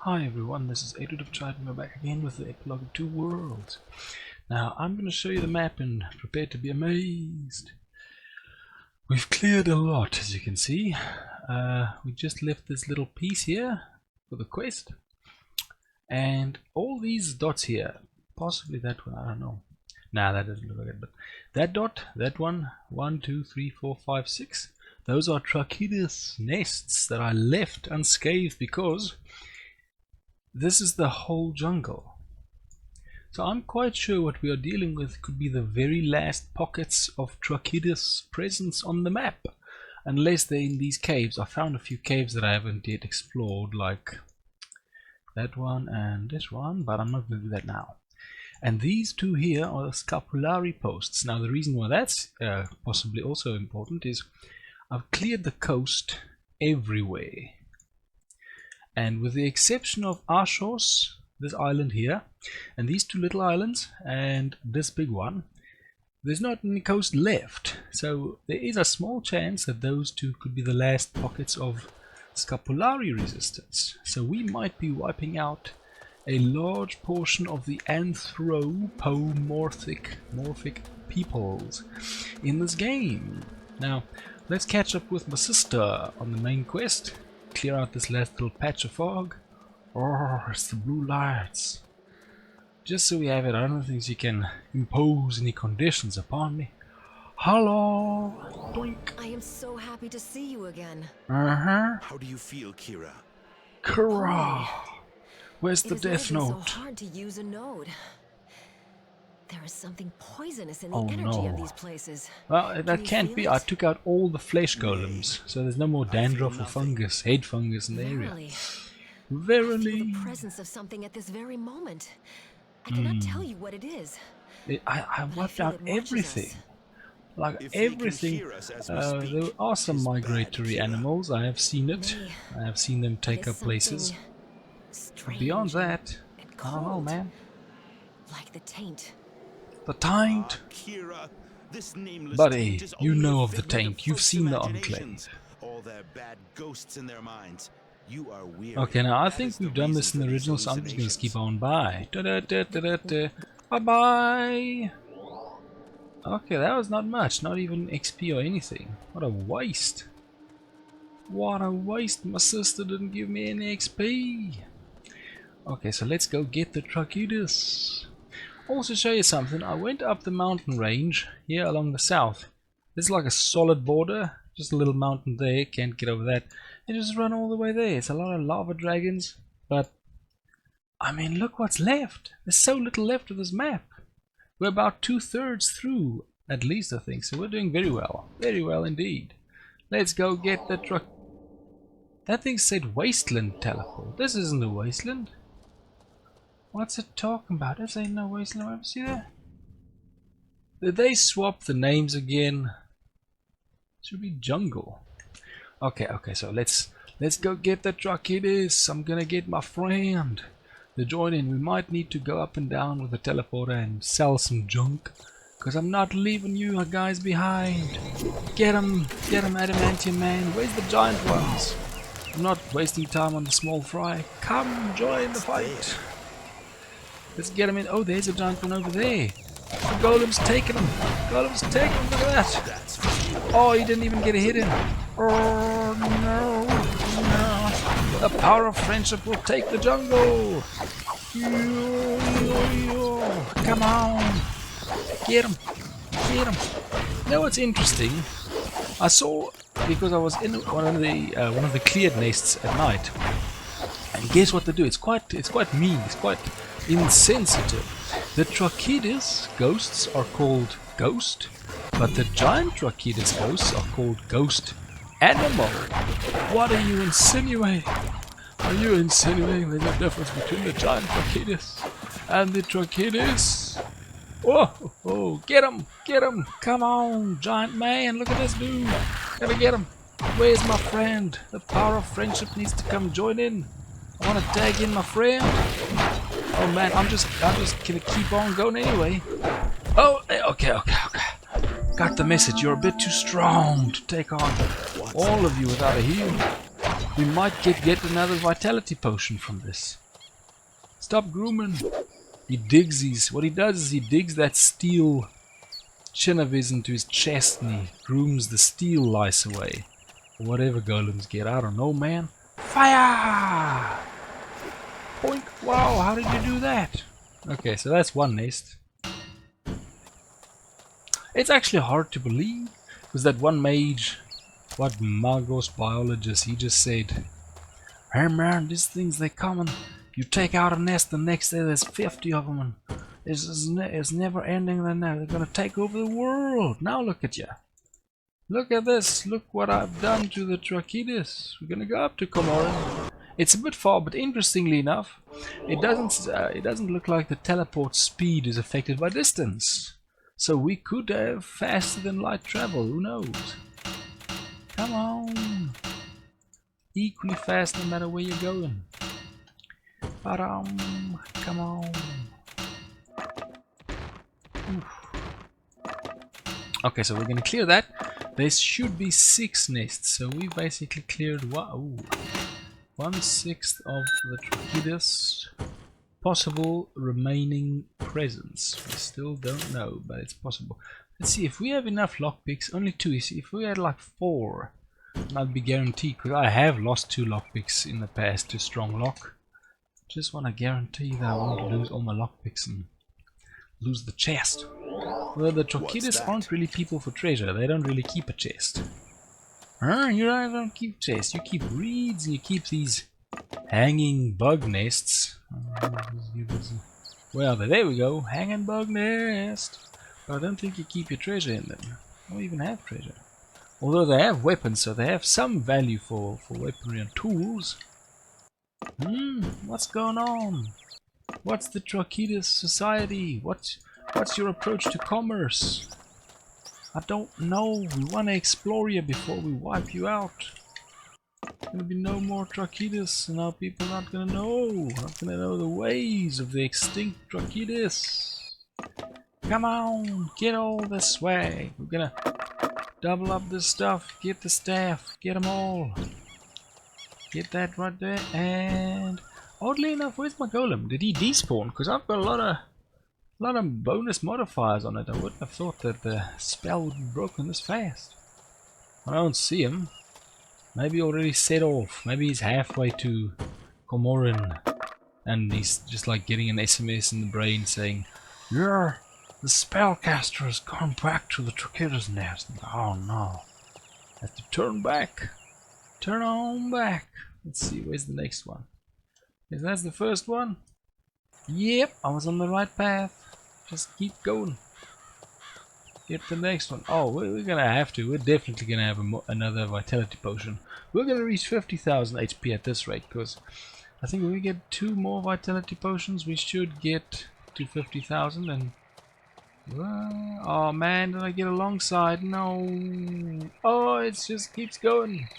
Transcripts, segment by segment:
Hi everyone, this is Epilogue of Trachidis and we're back again with the Epilogue of Two Worlds. Now I'm going to show you the map and prepare to be amazed. We've cleared a lot, as you can see. We just left this little piece here for the quest. And all these dots here, possibly that one, I don't know. Nah, that doesn't look like it, but that dot, that one, 1, 2, 3, 4, 5, 6, those are Trachidis nests that I left unscathed because this is the whole jungle. So I'm quite sure what we are dealing with could be the very last pockets of Trachidis presence on the map. Unless they're in these caves. I found a few caves that I haven't yet explored, like that one and this one, but I'm not going to do that now. And these two here are the Scapulari posts. Now the reason why that's possibly also important is I've cleared the coast everywhere. And with the exception of Ashos, this island here, and these two little islands, and this big one, there's not any coast left. So there is a small chance that those two could be the last pockets of Scapulari resistance. So we might be wiping out a large portion of the anthropomorphic peoples in this game. Now, let's catch up with my sister on the main quest. Clear out this last little patch of fog. Oh, it's the blue lights. Just so we have it, I don't think she can impose any conditions upon me. Hello! Doink! I am so happy to see you again. How do you feel, Kira? Kira! Where's the death note? So hard to use a node. There is something poisonous in the energy of these places. Well, that can't be. I took out all the flesh golems, so there's no more dandruff or fungus, head fungus in the area. Verily. I feel the presence of something at this very moment. I cannot tell you what it is. I wiped out everything. Like everything. There are some migratory animals. I have seen it. I have seen them take up places. But beyond that, I don't know, man. Like the taint. The taint? Kira, this nameless Buddy, taint is you only know a of the figment taint. You've false seen the imaginations. enclave. All their bad ghosts in their minds. You are weird. Okay, now I think we've done this in the original, so I'm just going to skip on by. Bye-bye! Okay, that was not much. Not even XP or anything. What a waste. What a waste. My sister didn't give me any XP. Okay, so let's go get the Trachidis. Also show you something. I went up the mountain range here along the south. This is like a solid border. Just a little mountain there. Can't get over that. And just run all the way there. It's a lot of lava dragons. But, I mean, look what's left. There's so little left of this map. We're about 2/3 through, at least I think. So we're doing very well. Very well indeed. Let's go get the truck. That thing said wasteland teleport. This isn't a wasteland. What's it talking about? This ain't no wasteland. See that? Did they swap the names again? It should be jungle. Okay, so let's go get the Trachidis. I'm gonna get my friend to join in. We might need to go up and down with the teleporter and sell some junk, cause I'm not leaving you guys behind. Get 'em, adamantium man. Where's the giant ones? I'm not wasting time on the small fry. Come join the fight. Let's get him in. Oh, there's a giant one over there. The golem's taking him. Golem's taking him. Look at that. Oh, he didn't even get a hit in. Oh, no. The power of friendship will take the jungle. Come on. Get him. Get him. You know what's interesting? I saw, because I was in one of the cleared nests at night. And guess what they do? It's quite mean. It's quite insensitive. The Trachidis ghosts are called ghost, but the giant Trachidis ghosts are called ghost animal. What are you insinuating? Are you insinuating there's a difference between the giant Trachidis and the Trachidis? Oh, get him, come on, giant man, look at this dude, gotta get him. Where's my friend? The power of friendship needs to come join in. I want to tag in my friend. Oh man, I'm just gonna keep on going anyway. Oh, okay. Got the message. You're a bit too strong to take on all of you without a heal. we might get yet another vitality potion from this. Stop grooming. He digs what he does is he digs that steel chin of his into his chest and he grooms the steel lice away. Or whatever golems get, I don't know, man. Fire! Boink! Wow, how did you do that? Okay, so that's one nest. It's actually hard to believe, because that one mage, what Magos biologist, he just said, "Hey man, these things, they come and you take out a nest, the next day there's 50 of them, and it's never ending. They're gonna take over the world. Now look at you. Look at this. Look what I've done to the Trachidis. We're gonna go up to Comorin. It's a bit far, but interestingly enough, it doesn't look like the teleport speed is affected by distance. So we could have faster than light travel. Who knows? Come on. Equally fast no matter where you're going. Come on. Oof. Okay, so we're gonna clear that. There should be 6 nests, so we basically cleared 1/6 of the Trachidis. Possible remaining presence. We still don't know, but it's possible. Let's see if we have enough lockpicks. Only 2. You see, if we had like 4, I'd be guaranteed, because I have lost 2 lockpicks in the past to strong lock. Just want to guarantee that I won't lose all my lockpicks and lose the chest. Well, the Trachidis aren't really people for treasure. They don't really keep a chest. You don't keep chests. You keep reeds and you keep these hanging bug nests. Well, there we go. Hanging bug nest. But I don't think you keep your treasure in them. Or even have treasure. Although they have weapons, so they have some value for weaponry and tools. What's going on? What's the Trachidis society? What's your approach to commerce? I don't know. We want to explore you before we wipe you out. There's gonna be no more Trachidis, and our people are not gonna know the ways of the extinct Trachidis. Come on, get all the swag. We're gonna double up this stuff. Get the staff. Get them all. Get that right there. And oddly enough, where's my golem? Did he despawn? Because I've got a lot of bonus modifiers on it. I wouldn't have thought that the spell would be broken this fast. I don't see him. Maybe he already set off. Maybe he's halfway to Comorin and he's just like getting an SMS in the brain saying, "Yeah, the spellcaster has gone back to the Trachidis nest." Oh no. I have to turn back. Turn on back. Let's see, where's the next one? Is that the first one? Yep, I was on the right path. Just keep going. Get the next one. Oh, we're gonna have to. We're definitely gonna have another vitality potion. We're gonna reach 50,000 HP at this rate, because I think when we get 2 more vitality potions, we should get to 50,000. And oh man, did I get alongside? No. Oh, it just keeps going.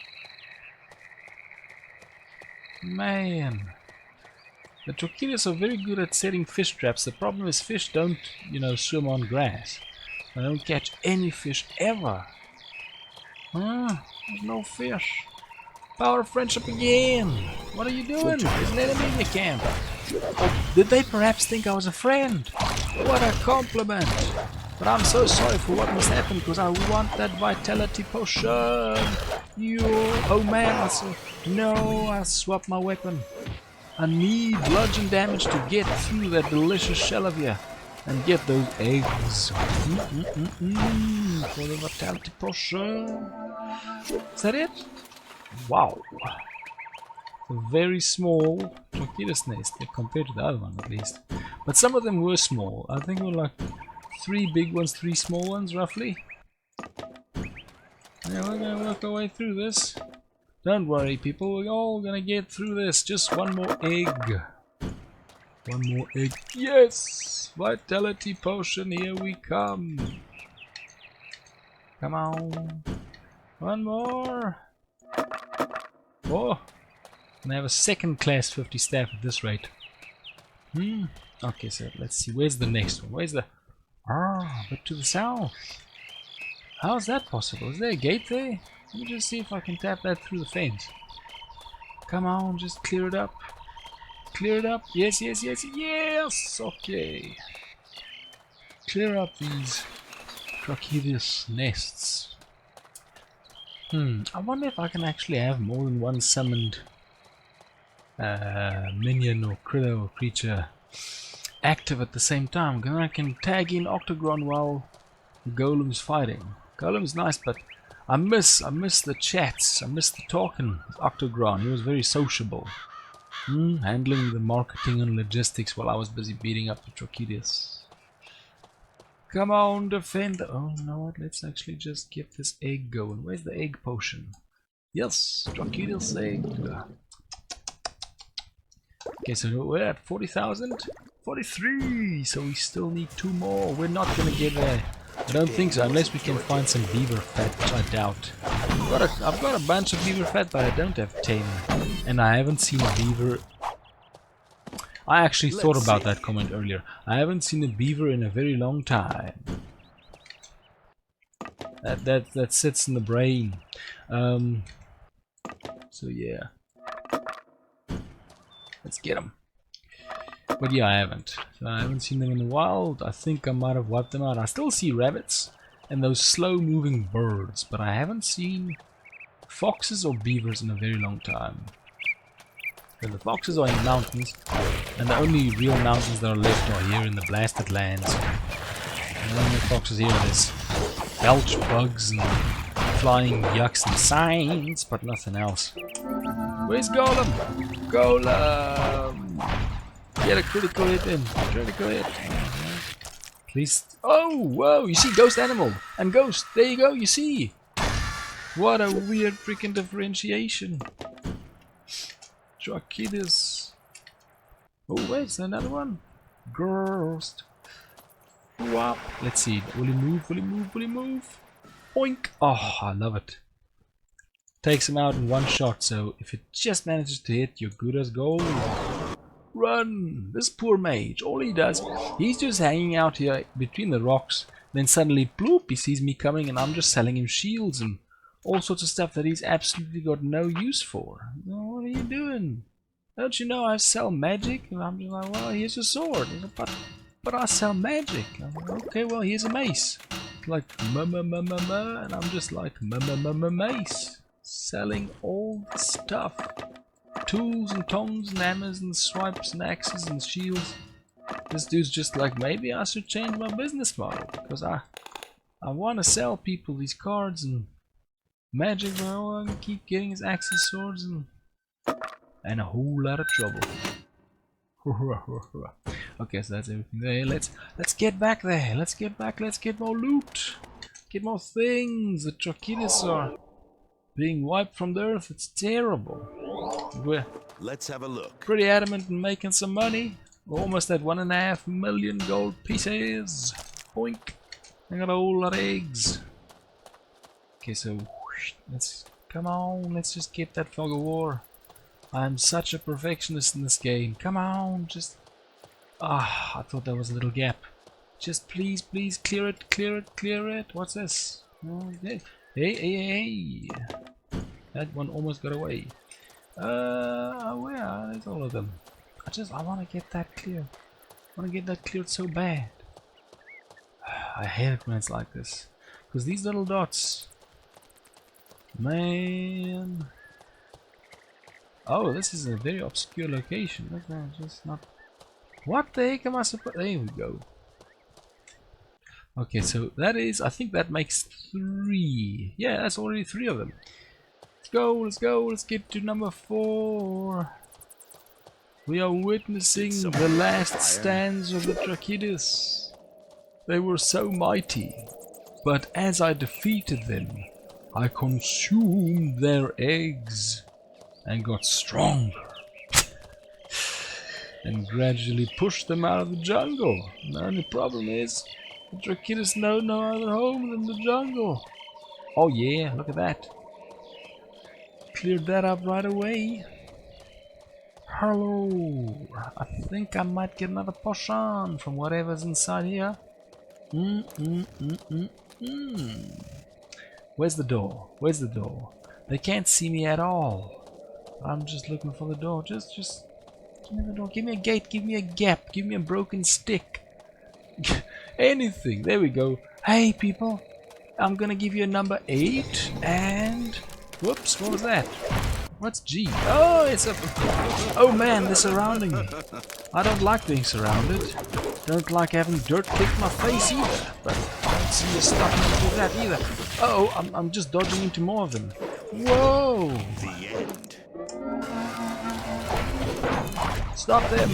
Man. The Trachidis are very good at setting fish traps. The problem is fish don't, swim on grass. I don't catch any fish ever. There's no fish. Power of friendship again. What are you doing? There's an enemy in your camp. Oh, did they perhaps think I was a friend? What a compliment. But I'm so sorry for what must happen, because I want that vitality potion. Oh man, I swapped my weapon. I need bludgeon damage to get through that delicious shell of you and get those eggs for the vitality potion. Is that it? Wow. A very small Trachidis nest compared to the other one, at least. But some of them were small. I think there were like 3 big ones, 3 small ones, roughly. Yeah, we're gonna work our way through this. Don't worry, people, we're all gonna get through this. Just one more egg. One more egg. Yes! Vitality potion, here we come. Come on. One more. Oh! And I have a second class 50 staff at this rate. Okay, so let's see. Where's the next one? Where's the... but to the south. How is that possible? Is there a gate there? Let me just see if I can tap that through the fence. Come on, just clear it up. Clear it up. Yes, yes, yes, yes. Okay. Clear up these Trachidis nests. I wonder if I can actually have more than one summoned minion or critter or creature active at the same time. Then I can tag in Octogron while Golem's fighting. Golem's nice, but I miss the chats. I miss the talking with Octogron. He was very sociable. Handling the marketing and logistics while I was busy beating up the Trachidis. Come on, defend. Oh, you know what? Let's actually just get this egg going. Where's the egg potion? Yes, Trachidis egg. Okay, so we're at 40,000. 43. So we still need 2 more. We're not gonna get there. I don't think so, unless we can find some beaver fat, which I doubt. I've got a bunch of beaver fat, but I don't have 10. And I haven't seen a beaver. I actually thought about that comment earlier. I haven't seen a beaver in a very long time. That sits in the brain. So yeah. Let's get them. But yeah, I haven't. So I haven't seen them in the wild. I think I might have wiped them out. I still see rabbits and those slow moving birds, but I haven't seen foxes or beavers in a very long time. Because the foxes are in the mountains, and the only real mountains that are left are here in the blasted lands. And the only foxes here are this belch bugs and flying yucks and signs, but nothing else. Where's Golem? Golem! Get a critical hit in. Critical hit. At least. Oh, whoa! You see, ghost animal and ghost. There you go. You see. What a weird freaking differentiation. Trachidis. Oh, wait, another one. Ghost. Whop. Let's see. Will he move? Will he move? Will he move? Oink. Oh, I love it. Takes him out in one shot. So if it just manages to hit, you're good as gold. Run! This poor mage, all he does, he's just hanging out here between the rocks, then suddenly, bloop, he sees me coming and I'm just selling him shields and all sorts of stuff that he's absolutely got no use for. What are you doing? Don't you know I sell magic? And I'm just like, well, here's a sword. But I sell magic. I'm like, okay, well, here's a mace. Like, and I'm just like, mace. Selling all the stuff. Tools and tongs and hammers and swipes and axes and shields. This dude's just like, maybe I should change my business model because I want to sell people these cards and magic, but I want to keep getting his axes, swords, and a whole lot of trouble. Okay, so that's everything there. Let's get back there. Let's get back. Let's get more loot. Get more things. The Trachidis are being wiped from the earth. It's terrible. Let's have a look. Pretty adamant in making some money. We're almost at 1.5 million gold pieces. Boink. I got a whole lot of eggs. Okay, so let's come on. Let's just get that fog of war. I'm such a perfectionist in this game. Come on, just I thought there was a little gap. Just please, please clear it, clear it, clear it. What's this? Hey. That one almost got away. Where are all of them? I want to get that clear. I want to get that cleared so bad. I hate it when it's like this. Because these little dots. Man. Oh, this is a very obscure location. That's just not. What the heck am I supposed? There we go. Okay, so that is. I think that makes 3. Yeah, that's already 3 of them. Let's go. Let's go. Let's get to number 4. We are witnessing the last stands of the Trachidis. They were so mighty, but as I defeated them, I consumed their eggs and got stronger and gradually pushed them out of the jungle. The only problem is the Trachidis know no other home than the jungle. Oh yeah, look at that. Cleared that up right away. Hello. I think I might get another potion from whatever's inside here. Where's the door? Where's the door? They can't see me at all. I'm just looking for the door. Just give me the door. Give me a gate. Give me a gap. Give me a broken stick. Anything. There we go. Hey, people. I'm gonna give you a number 8 and... Whoops, what was that? What's G? Oh, it's a... Oh man, they're surrounding me. I don't like being surrounded. Don't like having dirt kick my face either. But I don't see you stopping me with that either. Oh, I'm just dodging into more of them. Whoa! The end. Stop them!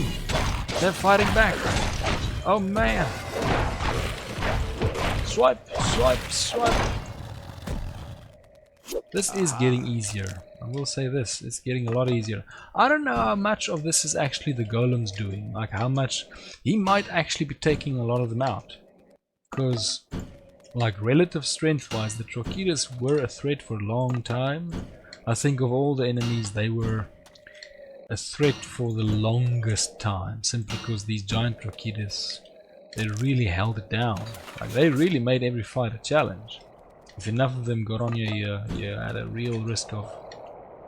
They're fighting back. Oh man! Swipe, swipe, swipe. This is getting easier. I will say this, it's getting a lot easier. I don't know how much of this is actually the golem's doing. Like how much he might actually be taking a lot of them out. Because like relative strength wise, the Trachidis were a threat for a long time. I think of all the enemies, they were a threat for the longest time. Simply because these giant Trachidis, they really held it down. Like they really made every fight a challenge. If enough of them got on you, you're at a real risk of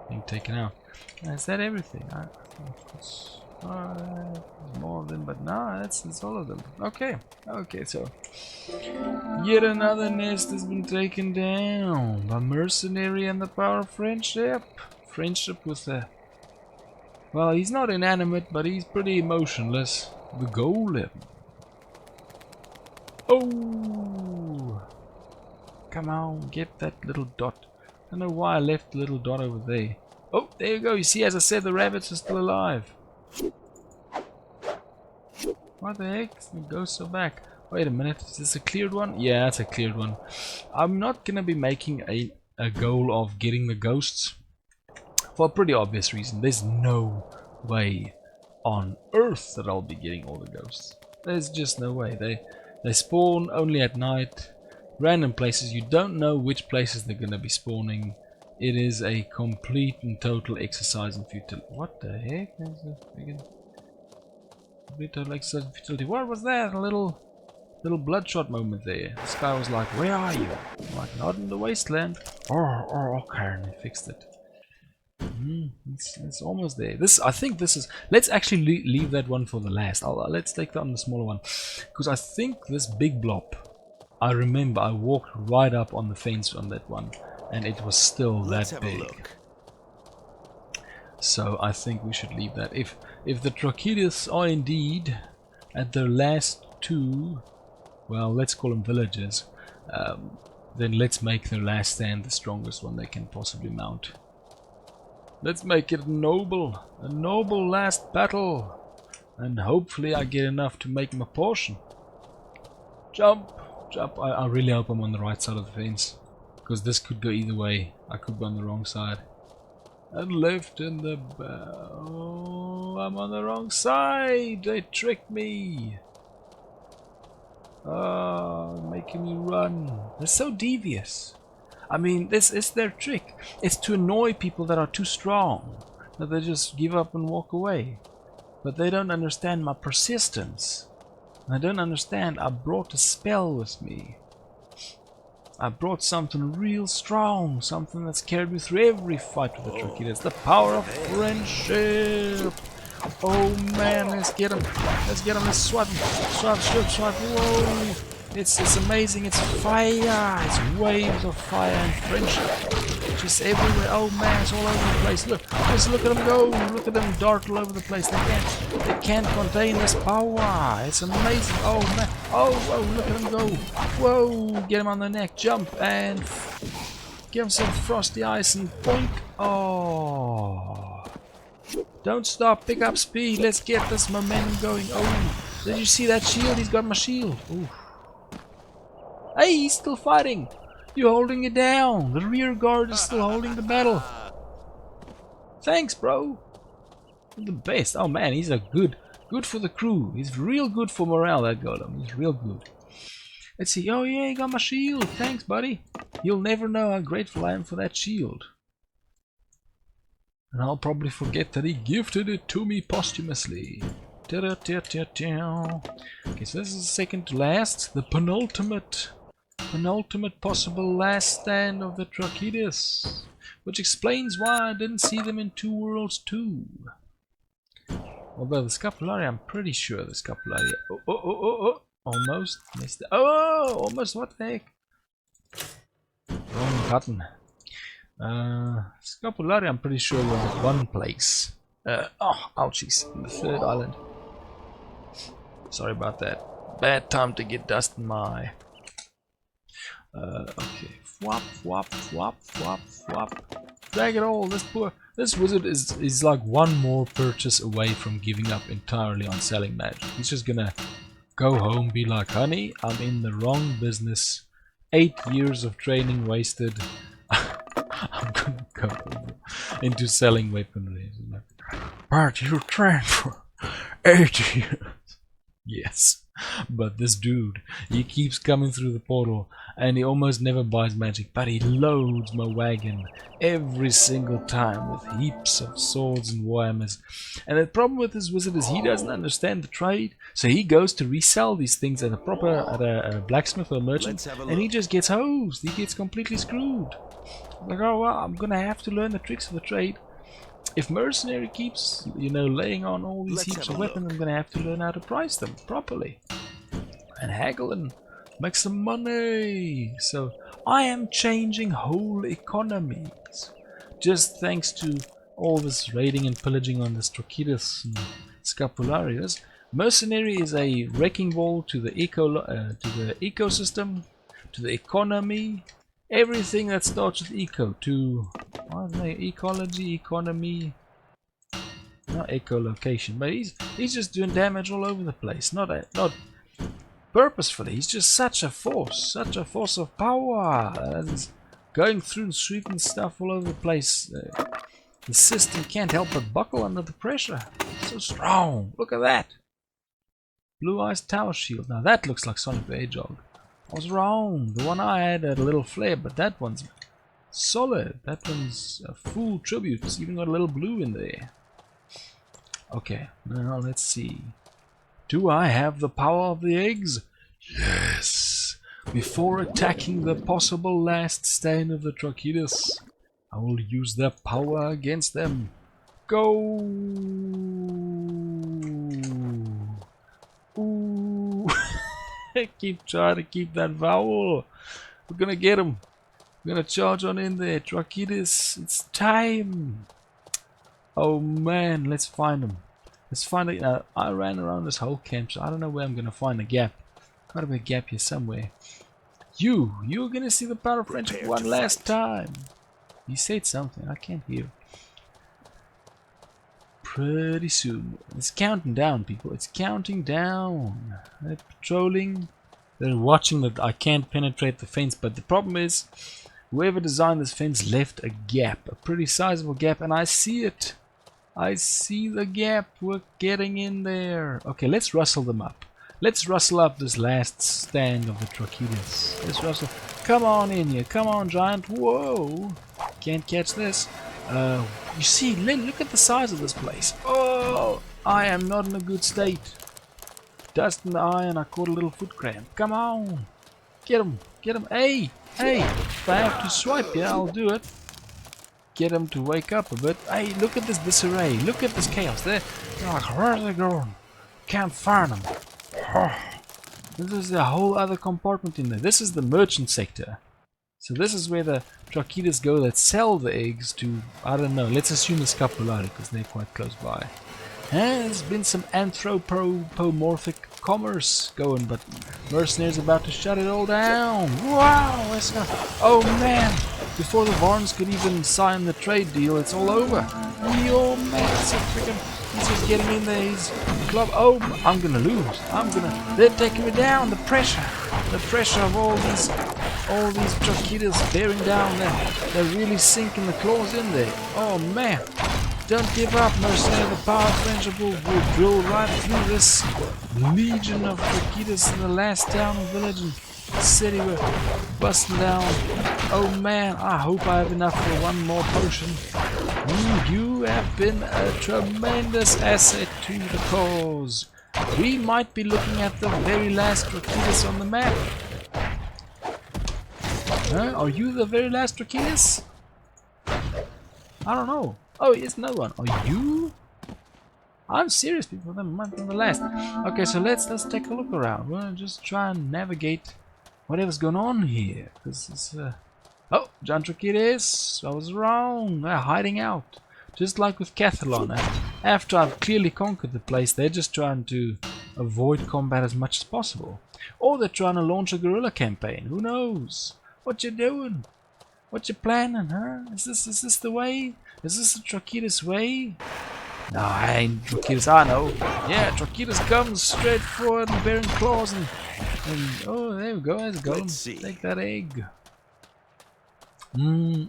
being taken out. Is that everything? I think it's more of them, but no, that's all of them. Okay, okay, so yet another nest has been taken down by Mercenary and the power of friendship. Friendship with the... Well, he's not inanimate, but he's pretty emotionless. The golem. Oh! Come on, get that little dot. I don't know why I left the little dot over there. Oh, there you go. You see, as I said, the rabbits are still alive. What the heck? The ghosts are back. Wait a minute. Is this a cleared one? Yeah, it's a cleared one. I'm not going to be making a goal of getting the ghosts. For a pretty obvious reason. There's no way on earth that I'll be getting all the ghosts. There's just no way. They spawn only at night. Random places. You don't know which places they're going to be spawning. It is a complete and total exercise in futility. What the heck? There's a friggin' total exercise in futility. What was that? A little bloodshot moment there. This guy was like, "Where are you?" I'm like, "Not in the wasteland." Oh, okay, and they fixed it. It's almost there. I think this is... Let's actually leave that one for the last. Let's take that on the smaller one. Because I think this big blob... I remember I walked right up on the fence on that one. And it was still that big. So I think we should leave that. If the Trachidis are indeed at their last 2... Well, let's call them villages. Then let's make their last stand the strongest one they can possibly mount. Let's make it a noble last battle, and hopefully I get enough to make my portion. Jump, jump! I really hope I'm on the right side of the fence, because this could go either way. I could be on the wrong side. And left in the... Oh, I'm on the wrong side! They tricked me! Oh, making me run. They're so devious. I mean, this is their trick. It's to annoy people that are too strong, that they just give up and walk away. But they don't understand my persistence. They don't understand I brought a spell with me. I brought something real strong, something that's carried me through every fight with the Trachidis. The power of friendship. Oh man, let's get him. Let's get him. Let's swipe him. Swipe, swipe, swipe. Whoa. It's amazing. It's fire. It's waves of fire and friendship. Just everywhere. Oh man, it's all over the place. Look, just look at them go. Look at them dart all over the place. They can't contain this power. It's amazing. Oh man. Oh, look at them go. Whoa, get him on the neck. Jump and give him some frosty ice and boink. Oh. Don't stop. Pick up speed. Let's get this momentum going. Oh, did you see that shield? He's got my shield. Ooh. Hey, he's still fighting. You're holding it down. The rear guard is still holding the battle. Thanks, bro. You're the best. Oh man, he's a good for the crew. He's real good for morale, that golem. He's real good. Let's see. Oh yeah, he got my shield. Thanks, buddy. You'll never know how grateful I am for that shield. And I'll probably forget that he gifted it to me posthumously. Okay, so this is the second to last. The penultimate possible last stand of the Trachidis. which explains why I didn't see them in Two Worlds 2. Although the Scapulari, I'm pretty sure the Scapulari... Oh, almost missed it. Oh, almost, what the heck? Wrong button. Scapulari, I'm pretty sure we're at one place. Oh, ouchies, the third island. Sorry about that. Bad time to get dust in my eye. Okay. Flop, flop, flop, flop, flop. Drag it all. This wizard is like one more purchase away from giving up entirely on selling magic. He's just gonna go home, be like, honey, I'm in the wrong business. 8 years of training wasted. I'm gonna go into selling weaponry. But you trained for 8 years. Yes, but this dude, he keeps coming through the portal and he almost never buys magic, but he loads my wagon every single time with heaps of swords and warhammers. And the problem with this wizard is he doesn't understand the trade, so he goes to resell these things at a blacksmith or merchant, and he just gets hosed. He gets completely screwed. Like, oh well, I'm gonna have to learn the tricks of the trade. If Mercenary keeps, laying on all these heaps of weapons, I'm gonna have to learn how to price them properly and haggle and make some money. So I am changing whole economies just thanks to all this raiding and pillaging on the Trachidis and Scapulari. Mercenary is a wrecking ball to the ecosystem, to the economy. Everything that starts with eco to ecology, economy, not echolocation, but he's just doing damage all over the place. Not purposefully. He's just such a force of power, and going through and sweeping stuff all over the place. The system can't help but buckle under the pressure. So strong. Look at that. Blue Eyes Tower Shield. Now that looks like Sonic the Hedgehog. I was wrong. The one I had a little flare, but that one's solid. That one's a full tribute. It's even got a little blue in there. Okay, now let's see. Do I have the power of the eggs? Yes. Before attacking the possible last stand of the Trachidis, I will use their power against them. Go! Ooh. Keep trying to keep that vowel. We're gonna get him. We're gonna charge on in there. Trachidis, it's time. Oh man, let's find him. Let's find it. I ran around this whole camp, so I don't know where I'm gonna find a gap. Gotta be a gap here somewhere. You're gonna see the power of friendship one last time. He said something. I can't hear. Pretty soon. It's counting down, people. It's counting down. They're patrolling. They're watching that I can't penetrate the fence, but the problem is whoever designed this fence left a gap, a pretty sizable gap, and I see it. I see the gap. We're getting in there. Okay, let's rustle them up. Let's rustle up this last stand of the Trachidis. Let's rustle. Come on in here. Come on, giant. Whoa. Can't catch this. You see, look at the size of this place. Oh, I am not in a good state. Dust in the eye and I caught a little foot cramp. Come on. Get him. Get him. Hey. If I have to swipe, yeah, I'll do it. Get him to wake up a bit. Hey, look at this disarray. Look at this chaos. They're like, where are they going? Can't find them. Oh, this is a whole other compartment in there. This is the merchant sector. So this is where the Trachidis go that sell the eggs to, I don't know, let's assume the Scapulari because they're quite close by. There's been some anthropomorphic commerce going, but Mercenary's about to shut it all down. Wow, let's go. Oh man, before the Varns could even sign the trade deal, it's all over. Yo man, it's a freaking, he's just getting in there, he's club. Oh, I'm gonna lose. They're taking me down. The pressure of all these Trachidis bearing down them. They're really sinking the claws in there. Oh man. Don't give up, Mercenary. The power of friendship will drill right through this legion of Trachidis in the last town and village and city we're busting down. Oh man, I hope I have enough for one more potion. You have been a tremendous asset to the cause. We might be looking at the very last Trachidis on the map. Huh? Are you the very last Trachidis? I don't know. Oh, here's another one. Are you? I'm serious, people. That might be the last. Okay, so let's take a look around. We'll just try and navigate whatever's going on here. This is oh, John Trachidis. I was wrong. They're hiding out. Just like with Cathalon. After I've clearly conquered the place, they're just trying to avoid combat as much as possible. Or they're trying to launch a guerrilla campaign. Who knows? What you doing? What you planning, huh? Is this the way? Is this the Trachidis way? No, I ain't Trachidis, I know. Yeah, Trachidis comes straight forward and bearing claws and oh, there we go, there's a golem. Take that egg.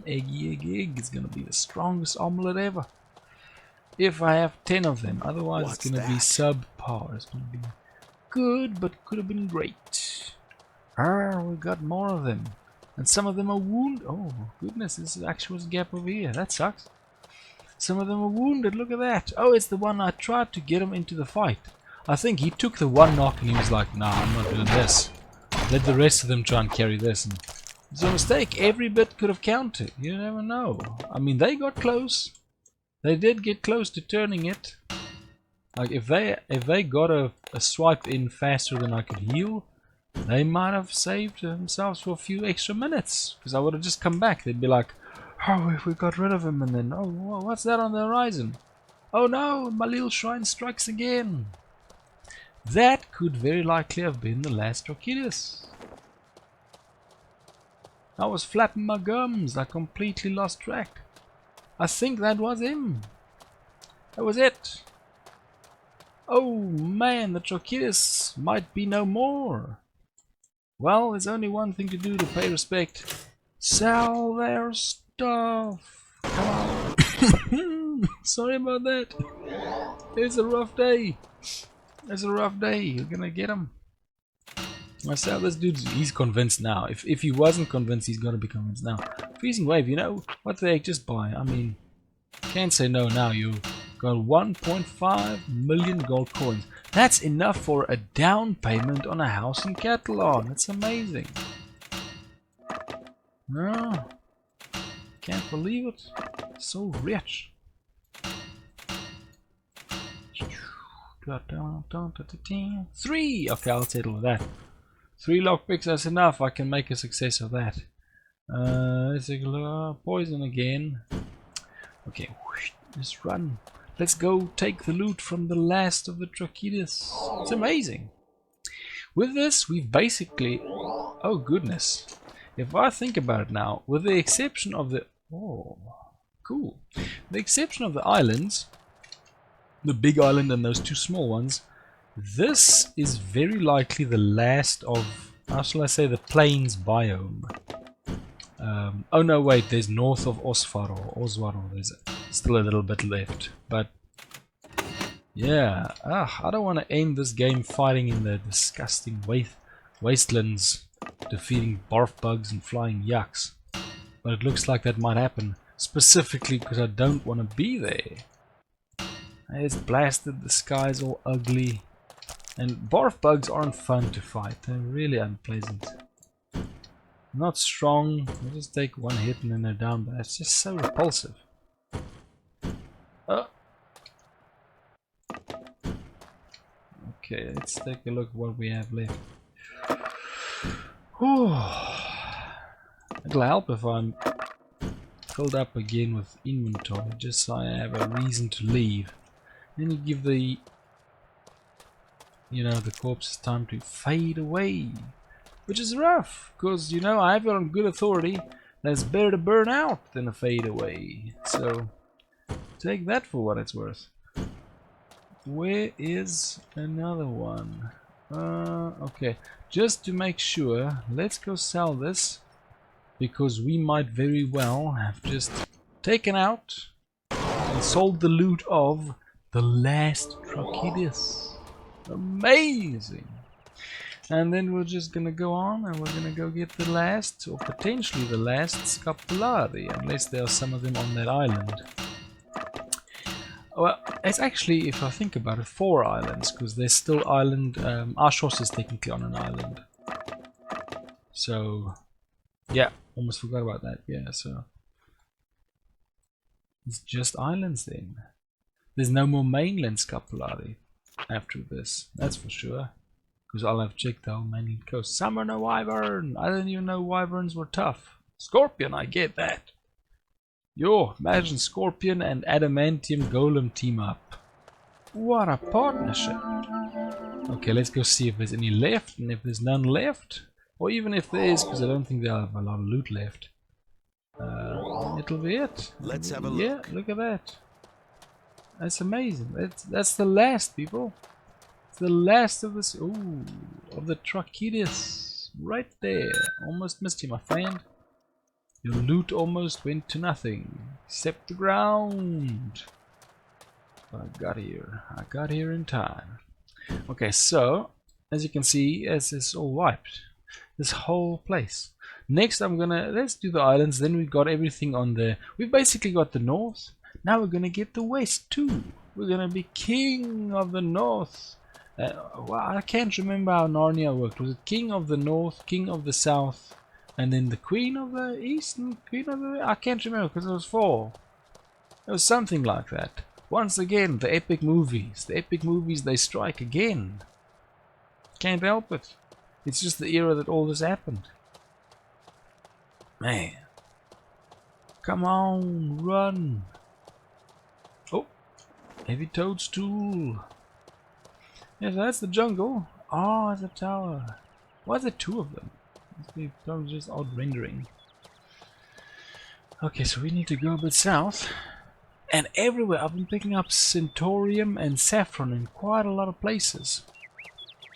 Egg. It's gonna be the strongest omelette ever. If I have 10 of them, otherwise it's gonna be subpar. It's gonna be good, but could have been great. We got more of them. And some of them are wounded. Oh, goodness, this is actually a gap over here. That sucks. Some of them are wounded, look at that. Oh, it's the one I tried to get him into the fight. I think he took the one knock and he was like, nah, I'm not doing this. Let the rest of them try and carry this. And it's a mistake. Every bit could have counted. You never know. I mean, they got close. They did get close to turning it. Like, if they got a swipe in faster than I could heal, they might have saved themselves for a few extra minutes. Because I would have just come back. They'd be like, oh, if we got rid of him, and then, oh, what's that on the horizon? Oh no, my little shrine strikes again. That could very likely have been the last Trachidis. I was flapping my gums, I completely lost track. I think that was him. That was it. Oh man, the Trachidis might be no more. Well, there's only one thing to do to pay respect. Sell their stuff. Come on. Sorry about that. It's a rough day. It's a rough day. You're gonna get him. I sell this dude. He's convinced now. If he wasn't convinced, he's gonna be convinced now. Freezing wave. You know what the heck? Just buy. I mean, can't say no now. You got 1.5 million gold coins. That's enough for a down payment on a house in Catalan. It's amazing. No. Can't believe it. So rich. 3! Okay, I'll settle with that. 3 lockpicks, that's enough. I can make a success of that. Let's take a look. Poison again. Okay, just run. Let's go take the loot from the last of the Trachidis. It's amazing. With this, we've basically... Oh, goodness. If I think about it now, with the exception of the... Oh, cool. The exception of the islands, the big island and those 2 small ones, this is very likely the last of, how shall I say, the plains biome. Oh no, wait, there's north of Oswaro, there's still a little bit left. But, yeah, I don't want to end this game fighting in the disgusting wastelands, defeating barf bugs and flying yucks. But it looks like that might happen, specifically because I don't want to be there. It's blasted, the sky's all ugly. And barf bugs aren't fun to fight, they're really unpleasant. Not strong, they just take 1 hit and then they're down, but it's just so repulsive. Okay, let's take a look at what we have left. It'll help if I'm filled up again with inventory, just so I have a reason to leave. Then you give the, you know, the corpses time to fade away, which is rough, because, you know, I have it on good authority that it's better to burn out than to fade away. So take that for what it's worth. Where is another one? Okay, just to make sure, let's go sell this, because we might very well have just taken out and sold the loot of the last Trachidis. Amazing! And then we're just gonna go on and we're gonna go get the last, or potentially the last Scapulari, unless there are some of them on that island. Well, it's actually, if I think about it, 4 islands, because there's still island, Ashos is technically on an island. So, yeah, almost forgot about that, yeah, so. It's just islands then. There's no more mainland Scapulari after this, that's for sure. Because I'll have checked the whole mainland coast. Summon a wyvern! I didn't even know wyverns were tough. Scorpion, I get that. Yo, imagine Scorpion and Adamantium Golem team up. What a partnership. Okay, let's go see if there's any left, and if there's none left, or even if there is, because I don't think they'll have a lot of loot left. It'll be it. Let's have a look. Yeah, look at that. That's amazing. That's the last, people. It's the last of this. Ooh, of the Trachidis. Right there. Almost missed you, my friend. Your loot almost went to nothing, except the ground. But I got here in time. Okay, so as you can see, it's all wiped. This whole place. Next, let's do the islands. Then we've got everything on the. We've basically got the north. Now we're gonna get the west too. We're gonna be king of the north. Well, I can't remember how Narnia worked. Was it king of the north, king of the south, and then the queen of the east and queen of the? I can't remember because it was 4. It was something like that. Once again, the epic movies. The epic movies, they strike again. Can't help it. It's just the era that all this happened. Man. Come on, run. Oh, heavy toadstool. Yes, that's the jungle. Oh, it's a tower. Why is there 2 of them? It's probably just odd rendering. Okay, so we need to go a bit south. And everywhere I've been picking up Centaurium and Saffron in quite a lot of places.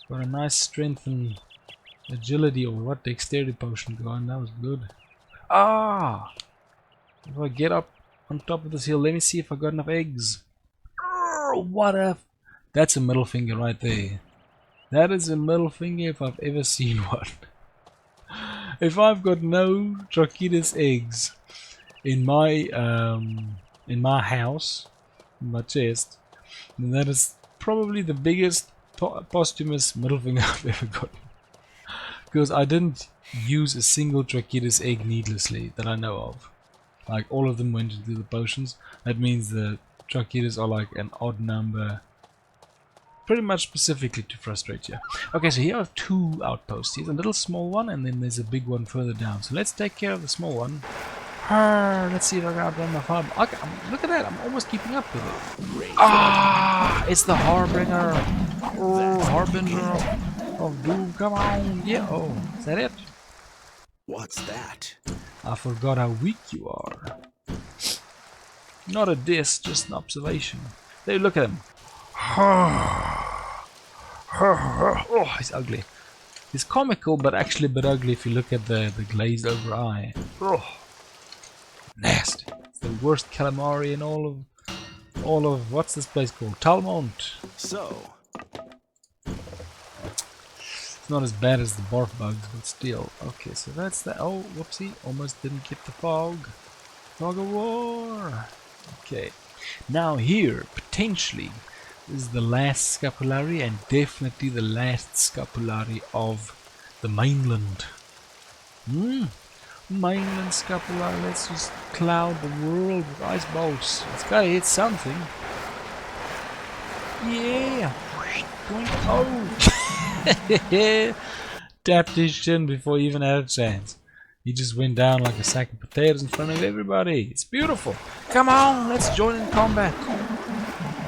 Got a nice strength and agility or what dexterity potion going. That was good. Ah! If I get up on top of this hill, let me see if I got enough eggs. What a... That's a middle finger right there. That is a middle finger if I've ever seen one. If I've got no Trachidis eggs in my house, in my chest, then that is probably the biggest posthumous middle finger I've ever gotten. Because I didn't use a single Trachidis egg needlessly that I know of. Like all of them went into the potions. That means the Trachidis are like an odd number. Pretty much specifically to frustrate you. Okay, so here are 2 outposts. Here's a little small one and then there's a big one further down. So let's take care of the small one. Let's see if I can outrun my farm. Okay, look at that, I'm almost keeping up with it. Ah, it's the Harbinger. Oh, Harbinger of Doom, come on. Yeah, oh, is that it? What's that? I forgot how weak you are. Not a diss, just an observation. There, look at him. Oh, he's ugly. He's comical, but actually a bit ugly if you look at the glazed over eye. Oh, nasty. It's the worst calamari in all of what's this place called? Talmont. So, it's not as bad as the barf bugs, but still. Okay, so that's that. Oh, whoopsie! Almost didn't get the fog. Fog of war. Okay, now here potentially is the last Scapulari and definitely the last Scapulari of the mainland. Mainland Scapulari, let's just cloud the world with ice bolts. It's gotta hit something. Yeah! Oh! Tapped his shin before he even had a chance. He just went down like a sack of potatoes in front of everybody. It's beautiful. Come on, let's join in combat.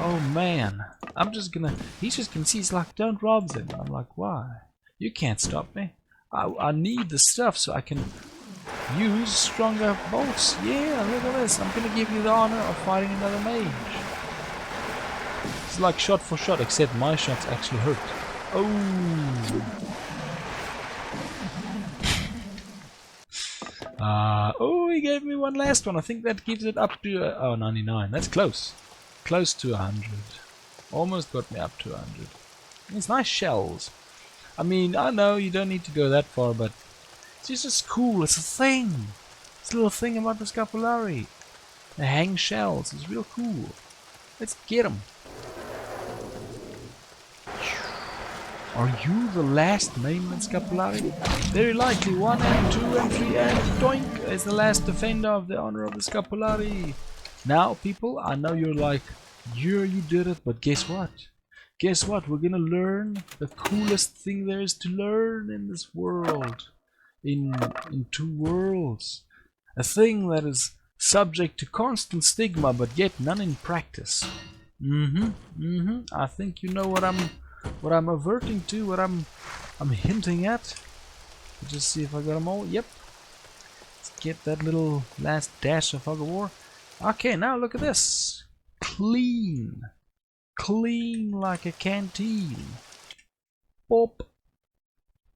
Oh man, he's just gonna see, he's like, don't rob them. I'm like, why? You can't stop me. I need the stuff so I can use stronger bolts. Yeah, look at this. I'm gonna give you the honor of fighting another mage. It's like shot for shot, except my shots actually hurt. Oh. Oh, he gave me one last one. I think that gives it up to 99. That's close. Close to 100. Almost got me up to 100. It's nice shells. I mean, I know you don't need to go that far, but it's just cool. It's a thing. It's a little thing about the Scapulari. They hang shells. It's real cool. Let's get them. Are you the last mainland Scapulari? Very likely 1 and 2 and 3 and doink is the last defender of the honor of the Scapulari. Now, people, I know you're like, yeah, you did it, but guess what? Guess what? We're gonna learn the coolest thing there is to learn in this world. In two worlds. A thing that is subject to constant stigma, but yet none in practice. I think you know what I'm averting to, what I'm hinting at. Just see if I got them all. Yep. Let's get that little last dash of fog of war. Okay, now look at this. Clean. Clean like a canteen. Pop.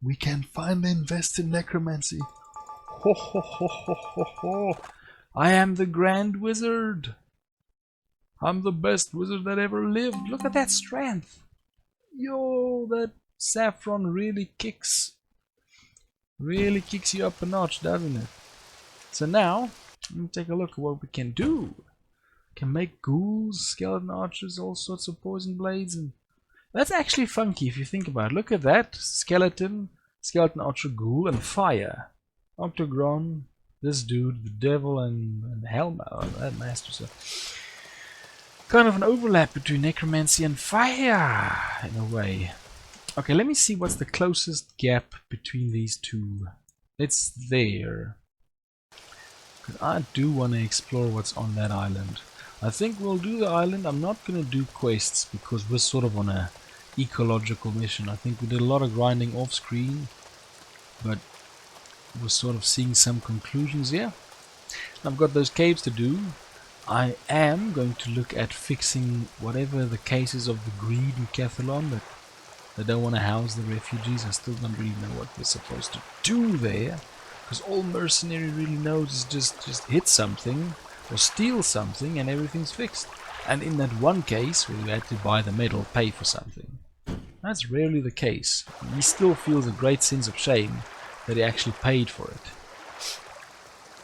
We can finally invest in necromancy. Ho ho ho ho ho ho. I am the Grand Wizard. I'm the best wizard that ever lived. Look at that strength. Yo, that saffron really kicks. Really kicks you up a notch, doesn't it? So now, let me take a look at what we can do. We can make ghouls, skeleton archers, all sorts of poison blades, and that's actually funky if you think about it. Look at that. Skeleton archer, ghoul, and fire. Octogron, this dude, the devil, and Helma, that master. So kind of an overlap between necromancy and fire, in a way. Okay, let me see what's the closest gap between these two. It's there. Because I do want to explore what's on that island. I think we'll do the island. I'm not going to do quests because we're sort of on a ecological mission. I think we did a lot of grinding off screen, but we're sort of seeing some conclusions here. I've got those caves to do. I am going to look at fixing whatever the case is of the greed in Cathalon, that they don't want to house the refugees. I still don't really know what we're supposed to do there, because all Mercenary really knows is just hit something or steal something and everything's fixed. And in that one case where you had to buy the medal, pay for something, that's rarely the case. He still feels a great sense of shame that he actually paid for it.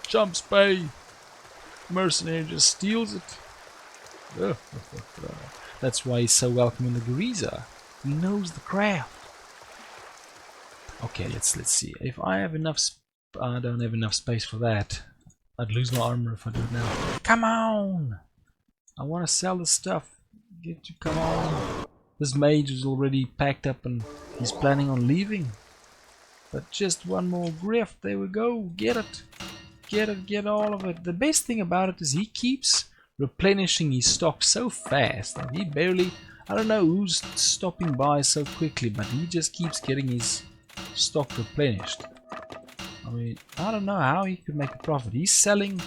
Jumps pay. Mercenary just steals it. That's why he's so welcome in the Gariza. He knows the craft. Okay, let's see. If I have enough, I don't have enough space for that. I'd lose my armor if I do it now. Come on! I want to sell the stuff. Get you, come on. This mage is already packed up and he's planning on leaving. But just one more grift. There we go. Get it. Get it. Get all of it. The best thing about it is he keeps replenishing his stock so fast. And he barely... I don't know who's stopping by so quickly, but he just keeps getting his stock replenished. I mean, I don't know how he could make a profit. He's selling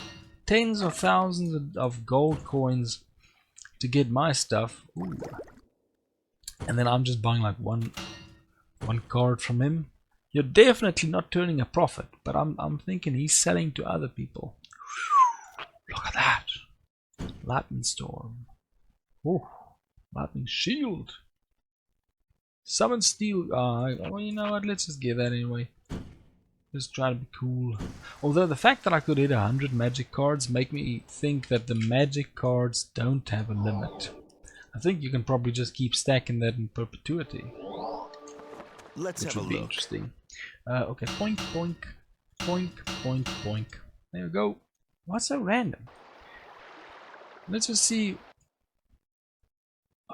tens of thousands of gold coins to get my stuff. Ooh. And then I'm just buying like one card from him. You're definitely not turning a profit, but I'm thinking he's selling to other people. Look at that. Lightning Storm. Oh. Lightning Shield. Summon Steel. Well, you know what? Let's just get that anyway. Just try to be cool. Although the fact that I could hit 100 magic cards make me think that the magic cards don't have a limit. I think you can probably just keep stacking that in perpetuity. Let's which have would a be look. interesting. Okay, poink, poink, poink, poink, poink. There we go. What's so random? Let's just see.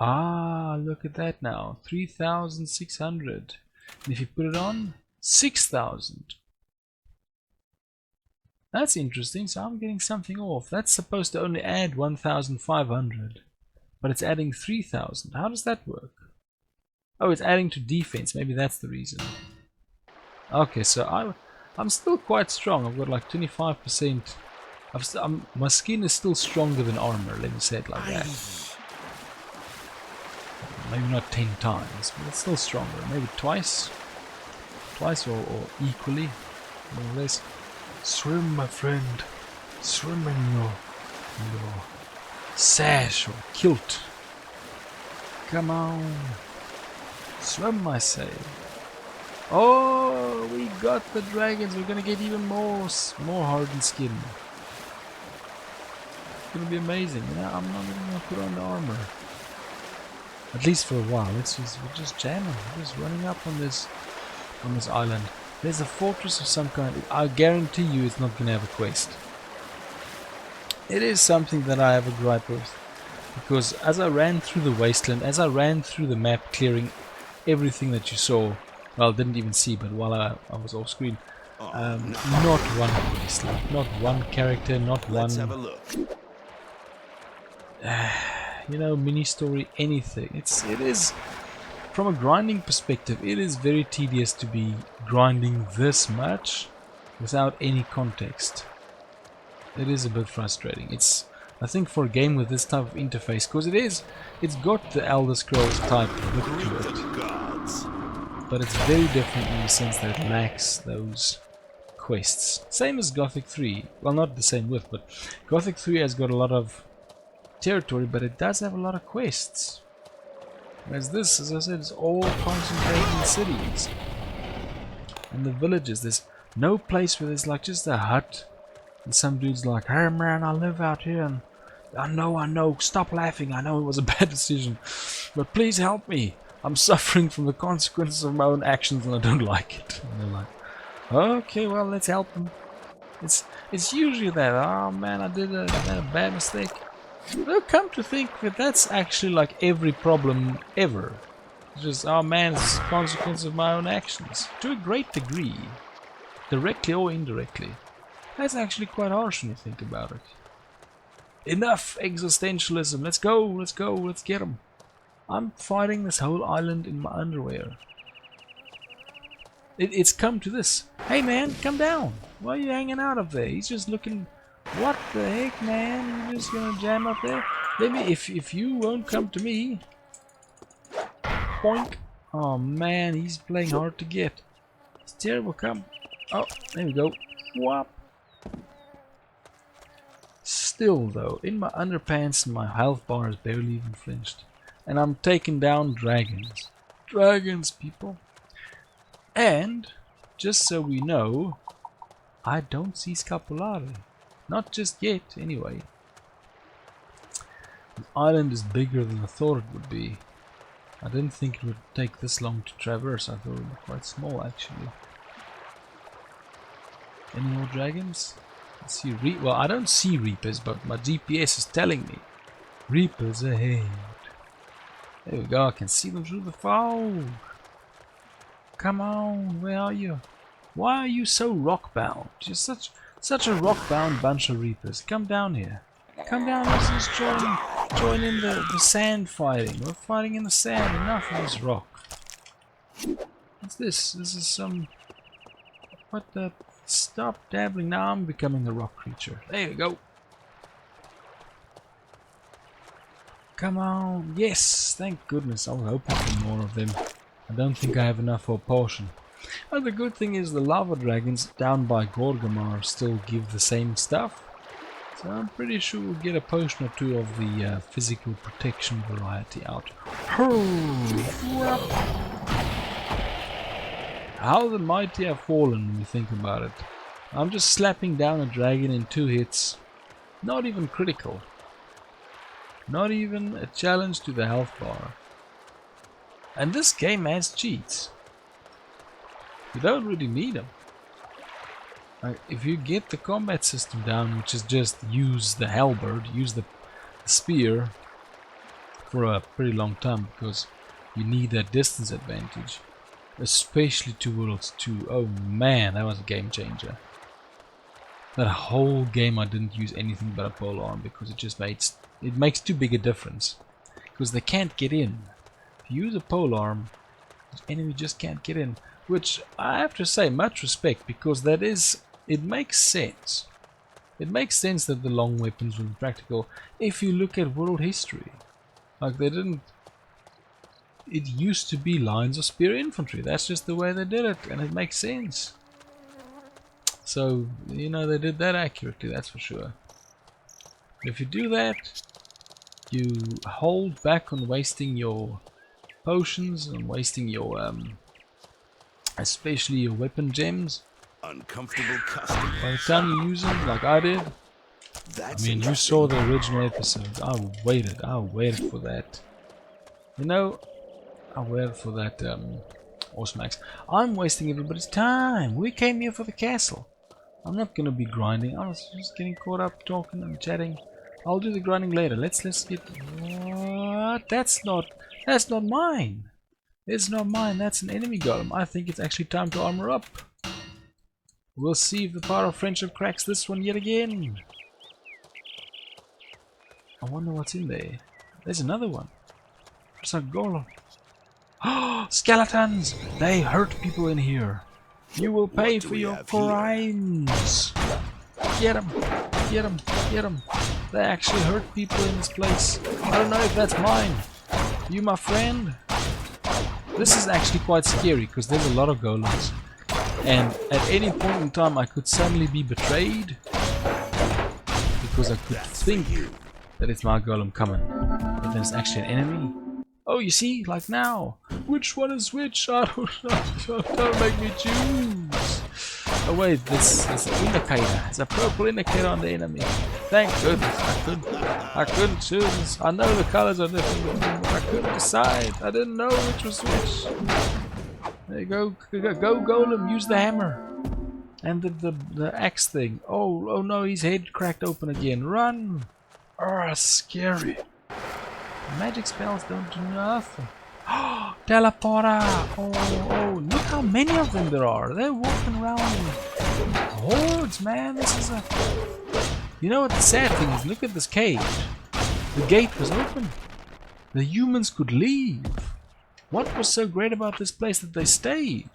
Ah, look at that now. 3,600. And if you put it on, 6,000. That's interesting. So I'm getting something off. That's supposed to only add 1,500. But it's adding 3,000. How does that work? Oh, it's adding to defense. Maybe that's the reason. Okay, so I'm still quite strong. I've got like 25%. My skin is still stronger than armor. Let me say it like that. Maybe not 10 times, but it's still stronger. Maybe twice or equally, more or less. Swim, my friend. Swim in your sash or kilt. Come on. Swim, I say. Oh, we got the dragons. We're gonna get even more hardened skin. It's gonna be amazing. Yeah, I'm not even gonna put on the armor. At least for a while. We're just jamming. We're just running up on this island. There's a fortress of some kind. I guarantee you it's not gonna have a quest. It is something that I have a gripe with, because as I ran through the wasteland, as I ran through the map, clearing everything that you saw, well, didn't even see, but while I was off screen, not one wasteland, not one character, not Let's one, have a look. you know, mini story, anything. It is, from a grinding perspective, it is very tedious to be grinding this much without any context. It is a bit frustrating. I think for a game with this type of interface, because it's got the Elder Scrolls type look to it, but it's very different in the sense that it lacks those quests. Same as Gothic 3. Well, not the same width, but Gothic 3 has got a lot of territory, but it does have a lot of quests. Whereas this, as I said, is all concentrated in cities and the villages. There's no place where there's like just a hut and some dude's like, "Hey man, I live out here and I know, stop laughing, I know it was a bad decision, but please help me. I'm suffering from the consequences of my own actions and I don't like it." And they're like, "Okay, well, let's help him." It's usually that, "Oh man, I did a bad mistake." Well, come to think of it, that's actually like every problem ever. It's just, "Oh man, it's a consequence of my own actions." To a great degree, directly or indirectly. That's actually quite harsh when you think about it. Enough existentialism, let's go, let's get him. I'm fighting this whole island in my underwear. It's come to this. "Hey man, come down. Why are you hanging out up there?" He's just looking, "What the heck, man? You're just gonna jam up there? Let me, if you won't come to me." Boink. Oh man, he's playing hard to get. It's terrible, come. Oh, there we go. Whop. Still though, in my underpants my health bar is barely even flinched. And I'm taking down dragons. Dragons, people. And, just so we know, I don't see Scapulari. Not just yet, anyway. The island is bigger than I thought it would be. I didn't think it would take this long to traverse. I thought it would be quite small, actually. Any more dragons? I see well, I don't see reapers, but my GPS is telling me reapers ahead. There we go. I can see them through the fog. Come on, where are you? Why are you so rock-bound? You're such a rock-bound bunch of reapers. Come down here. Come down, let's just join in the sand fighting. We're fighting in the sand, enough of this rock. What's this? This is some... What the... Stop dabbling. Now I'm becoming a rock creature. There we go. Come on. Yes, thank goodness. I was hoping for more of them. I don't think I have enough for a potion. Well, the good thing is the lava dragons down by Gorgamar still give the same stuff. So I'm pretty sure we'll get a potion or two of the physical protection variety out. How the mighty have fallen when you think about it. I'm just slapping down a dragon in 2 hits. Not even critical. Not even a challenge to the health bar. And this game has cheats. You don't really need them. Like, if you get the combat system down, which is just use the halberd, use the spear for a pretty long time, because you need that distance advantage. Especially to Worlds 2. Oh man, that was a game changer. That whole game I didn't use anything but a polearm because it makes too big a difference. Because they can't get in. If you use a polearm, the enemy just can't get in. Which I have to say, much respect, because it makes sense. It makes sense that the long weapons were practical if you look at world history. Like they didn't... It used to be lines of spear infantry. That's just the way they did it, and it makes sense. So, you know, they did that accurately, that's for sure. If you do that, you hold back on wasting your potions and wasting your, especially your weapon gems. Uncomfortable custom. By the time you use them, like I did, I mean, you saw the original episode. I waited for that. You know, I waited for that, Awesome Axe. I'm wasting everybody's time. We came here for the castle. I'm not gonna be grinding. I was just getting caught up talking and chatting. I'll do the grinding later. Let's get. What? That's not mine. It's not mine. That's an enemy golem. I think it's actually time to armor up. We'll see if the power of friendship cracks this one yet again. I wonder what's in there. There's another one. There's a golem. Oh, skeletons! They hurt people in here. You will pay for your crimes. Get them! Get them! Get them! They actually hurt people in this place. I don't know if that's mine. You my friend? This is actually quite scary because there's a lot of golems. And at any point in time I could suddenly be betrayed. Because I could think that it's my golem coming. But there's actually an enemy. Oh, you see, like now. Which one is which? I don't know. Don't make me choose. Oh wait, this is an indicator. It's a purple indicator on the enemy. Thank goodness I couldn't choose. I know the colors are different, but I couldn't decide. I didn't know which was which. There you go. Go golem, use the hammer. And the axe thing. Oh no, his head cracked open again. Run! Oh, scary. Magic spells don't do nothing. Teleporter! Oh, look how many of them there are. They're walking around in hordes, man. This is a... You know what the sad thing is? Look at this cage. The gate was open. The humans could leave. What was so great about this place that they stayed?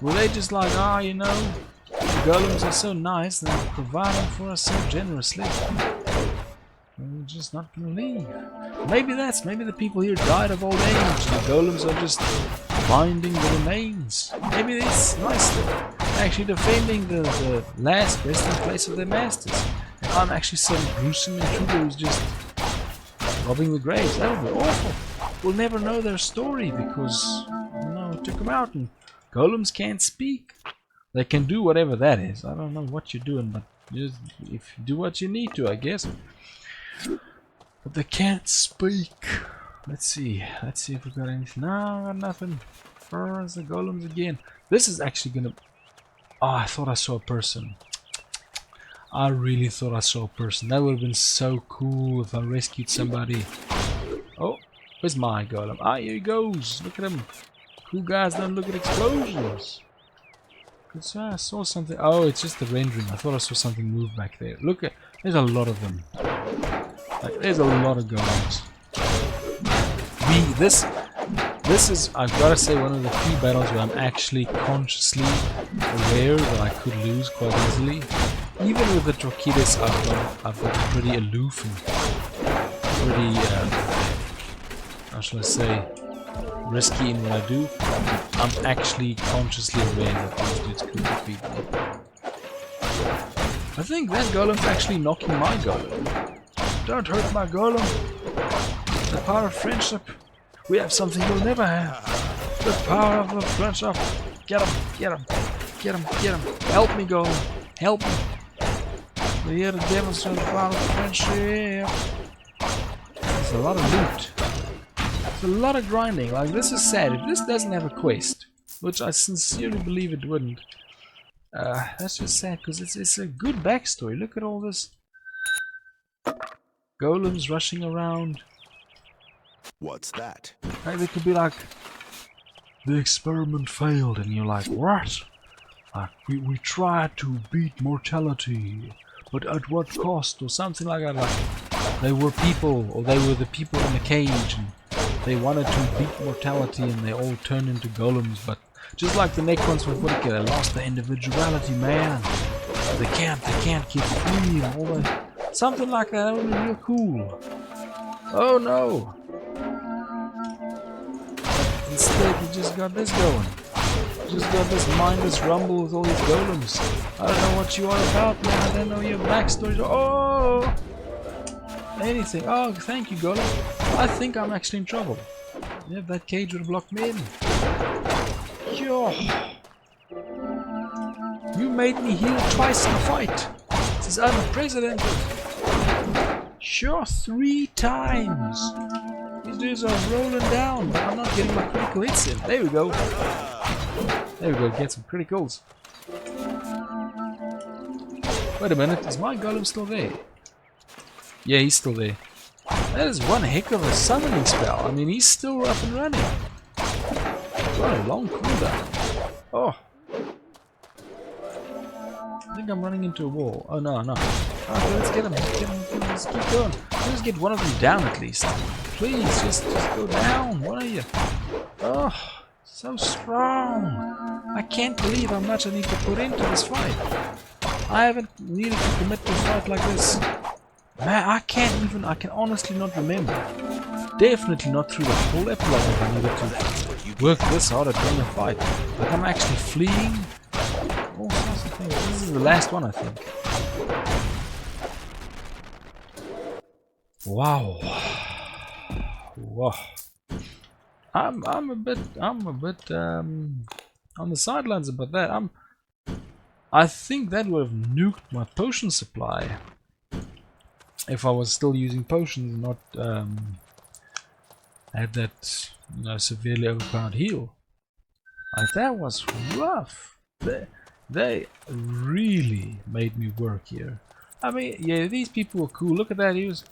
Were they just like, you know, the golems are so nice, they're providing for us so generously. We're just not gonna leave. Maybe the people here died of old age and the golems are just finding the remains. Maybe it's nice they're actually defending the last resting place of their masters. And I'm actually some gruesome intruder who's just robbing the graves. That would be awful. We'll never know their story because, you know, it took them out and golems can't speak. They can do whatever that is. I don't know what you're doing, but just if you do what you need to, I guess. But they can't speak. Let's see if we got anything. No, I got nothing. Where's the golems again? This is actually gonna... Oh, I thought I saw a person. I really thought I saw a person. That would have been so cool if I rescued somebody. Oh, where's my golem? Ah, here he goes. Look at him. Cool guys don't look at explosions. I saw something. Oh, it's just the rendering. I thought I saw something move back there. Look at... There's a lot of them. Like, there's a lot of golems. This is, I've got to say, one of the few battles where I'm actually consciously aware that I could lose quite easily. Even with the Trachidis, I've got pretty aloof and pretty, how shall I say, risky in what I do. I'm actually consciously aware that these dudes could defeat me. I think that golem's actually knocking my golem. Don't hurt my golem. The power of friendship. We have something you'll never have. The power of the friendship. Get him, get him, get him, get him. Help me, golem. Help me. We're here to demonstrate the power of friendship. There's a lot of loot. There's a lot of grinding. Like, this is sad. If this doesn't have a quest, which I sincerely believe it wouldn't, that's just sad because it's a good backstory. Look at all this. Golems rushing around. What's that? Like, they could be like, the experiment failed, and you're like, what? Like, we tried to beat mortality, but at what cost, or something like that. Like, they were people, or they were the people in the cage, and they wanted to beat mortality, and they all turned into golems. But just like the Necrons from Footica, they lost their individuality, man. They can't get free, and all that. Something like that would be real cool. Oh no! Instead, you just got this going. You just got this mindless rumble with all these golems. I don't know what you are about, man. I don't know your backstory. Oh! Anything. Oh, thank you, golem. I think I'm actually in trouble. Yeah, that cage would have blocked me in. Yo! You made me heal twice in a fight. This is unprecedented. Sure, 3 times. These dudes are rolling down, but I'm not getting my critical hits in. There we go. There we go, get some criticals. Wait a minute, is my golem still there? Yeah, he's still there. That is one heck of a summoning spell. I mean, he's still up and running. What a long cooldown. Oh. I think I'm running into a wall. Oh, no, no. Okay, let's get him. Let's keep going. Let's get one of them down at least. Please, just go down. What are you? Oh, so strong. I can't believe how much I need to put into this fight. I haven't needed to commit to a fight like this. Man, I can honestly not remember. Definitely not through the whole epilogue if I needed to work this hard at winning a fight. Like I'm actually fleeing. All sorts of things. This is the last one, I think. Wow. Wow. I'm a bit on the sidelines about that. I think that would have nuked my potion supply if I was still using potions and not had that, you know, severely overpowered heal. Like, that was rough. They really made me work here. I mean, yeah, these people were cool. Look at that. He was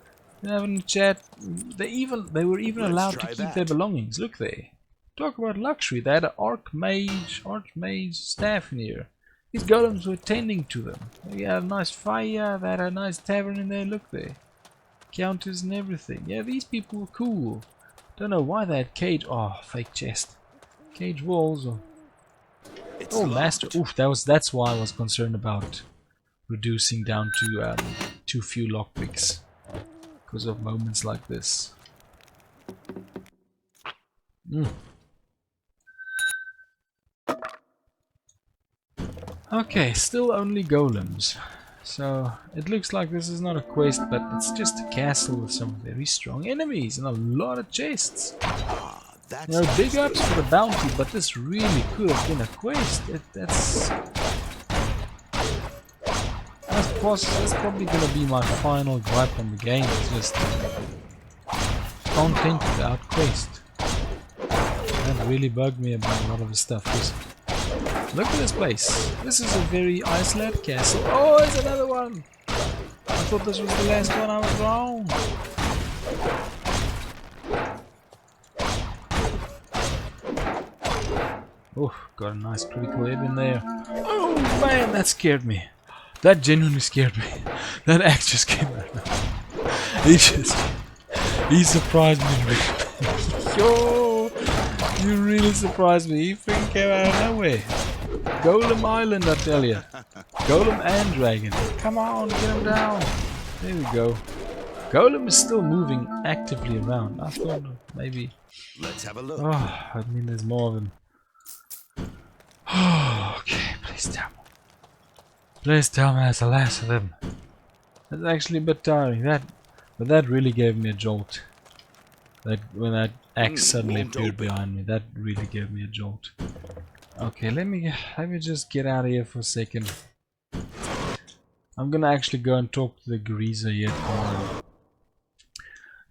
having a chat. They were even allowed to keep their belongings. Look there. Talk about luxury. They had an archmage staff in here. These golems were tending to them. They had a nice fire. They had a nice tavern in there. Look there. Counters and everything. Yeah, these people were cool. Don't know why they had cage. Oh, fake chest. Cage walls. Or oh, master. Oof, that's why I was concerned about reducing down to too few lockpicks because of moments like this. Okay, still only golems. So it looks like this is not a quest, but it's just a castle with some very strong enemies and a lot of chests. You know, big ups for the bounty, but this really could have been a quest. That's probably gonna be my final gripe on the game. It's just content without quest. That really bugged me about a lot of the stuff. Look at this place. This is a very isolated castle. Oh, there's another one. I thought this was the last one. I was wrong. Oh, got a nice critical hit in there. Oh man, that scared me. That genuinely scared me. That axe just came out. He surprised me. Yo, you really surprised me. He freaking came out of nowhere. Golem Island, I tell you. Golem and Dragon. Come on, get him down. There we go. Golem is still moving actively around. I thought maybe. Let's have a look. Oh, I mean, there's more of them. Oh, okay, please tell me. Please tell me there's the last of them. That's actually a bit tiring. But that really gave me a jolt. That when that axe suddenly appeared behind me, that really gave me a jolt. Okay, let me just get out of here for a second. I'm gonna actually go and talk to the greaser yet tomorrow.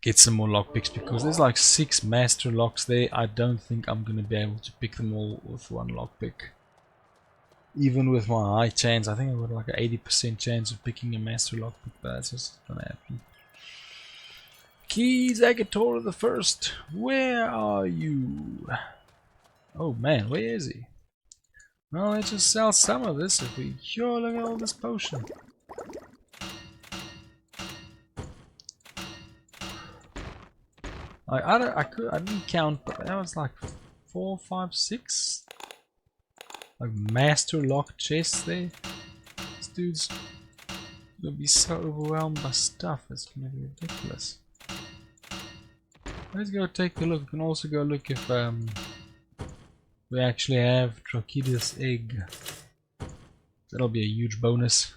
Get some more lockpicks because there's like 6 master locks there. I don't think I'm gonna be able to pick them all with one lockpick. Even with my high chance, I think I've got like an 80% chance of picking a master lockpick, but that's just gonna happen. Keys Agator the First, where are you? Oh man, where is he? Well, let's just sell some of this if we... Yo, look at all this potion. I didn't count, but that was like 4, 5, 6 like master lock chests there. This dude's gonna be so overwhelmed by stuff, it's gonna be ridiculous. Let's go take a look. We can also go look if we actually have Trachidis egg. That'll be a huge bonus.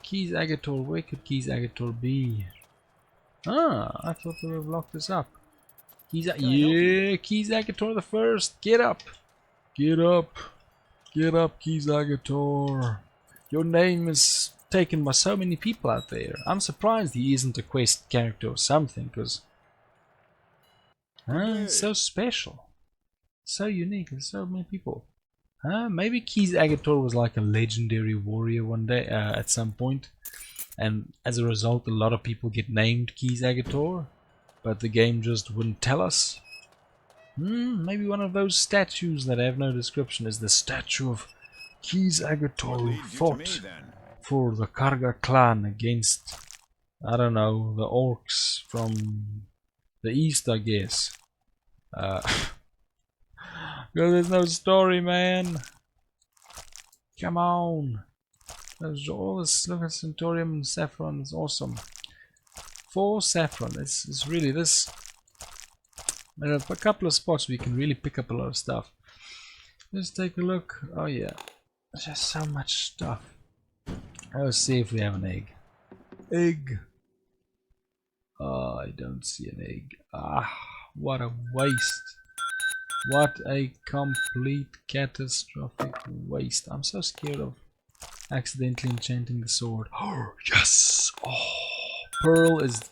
Keys Agator, where could Keys Agator be? Ah, I thought they would have locked this up. Keys Agator the First, get up! Get up! Get up, Keys Agator! Your name is taken by so many people out there. I'm surprised he isn't a quest character or something, because it's so special. So unique, there's so many people. Maybe Keys Agator was like a legendary warrior one day at some point, and as a result a lot of people get named Keys Agator, but the game just wouldn't tell us. Maybe one of those statues that have no description is the statue of Keys Agator who fought for the Karga clan against, I don't know, the orcs from the east, I guess. Because there's no story, man. Come on. There's all this. Look at Centaurium and Saffron. It's awesome. 4 Saffron. It's really this. There are a couple of spots where you can really pick up a lot of stuff. Let's take a look. Oh yeah. There's just so much stuff. Let's see if we have an egg. Egg. Oh, I don't see an egg. Ah, what a waste. What a complete catastrophic waste. I'm so scared of accidentally enchanting the sword. Oh, yes! Oh, Pearl is,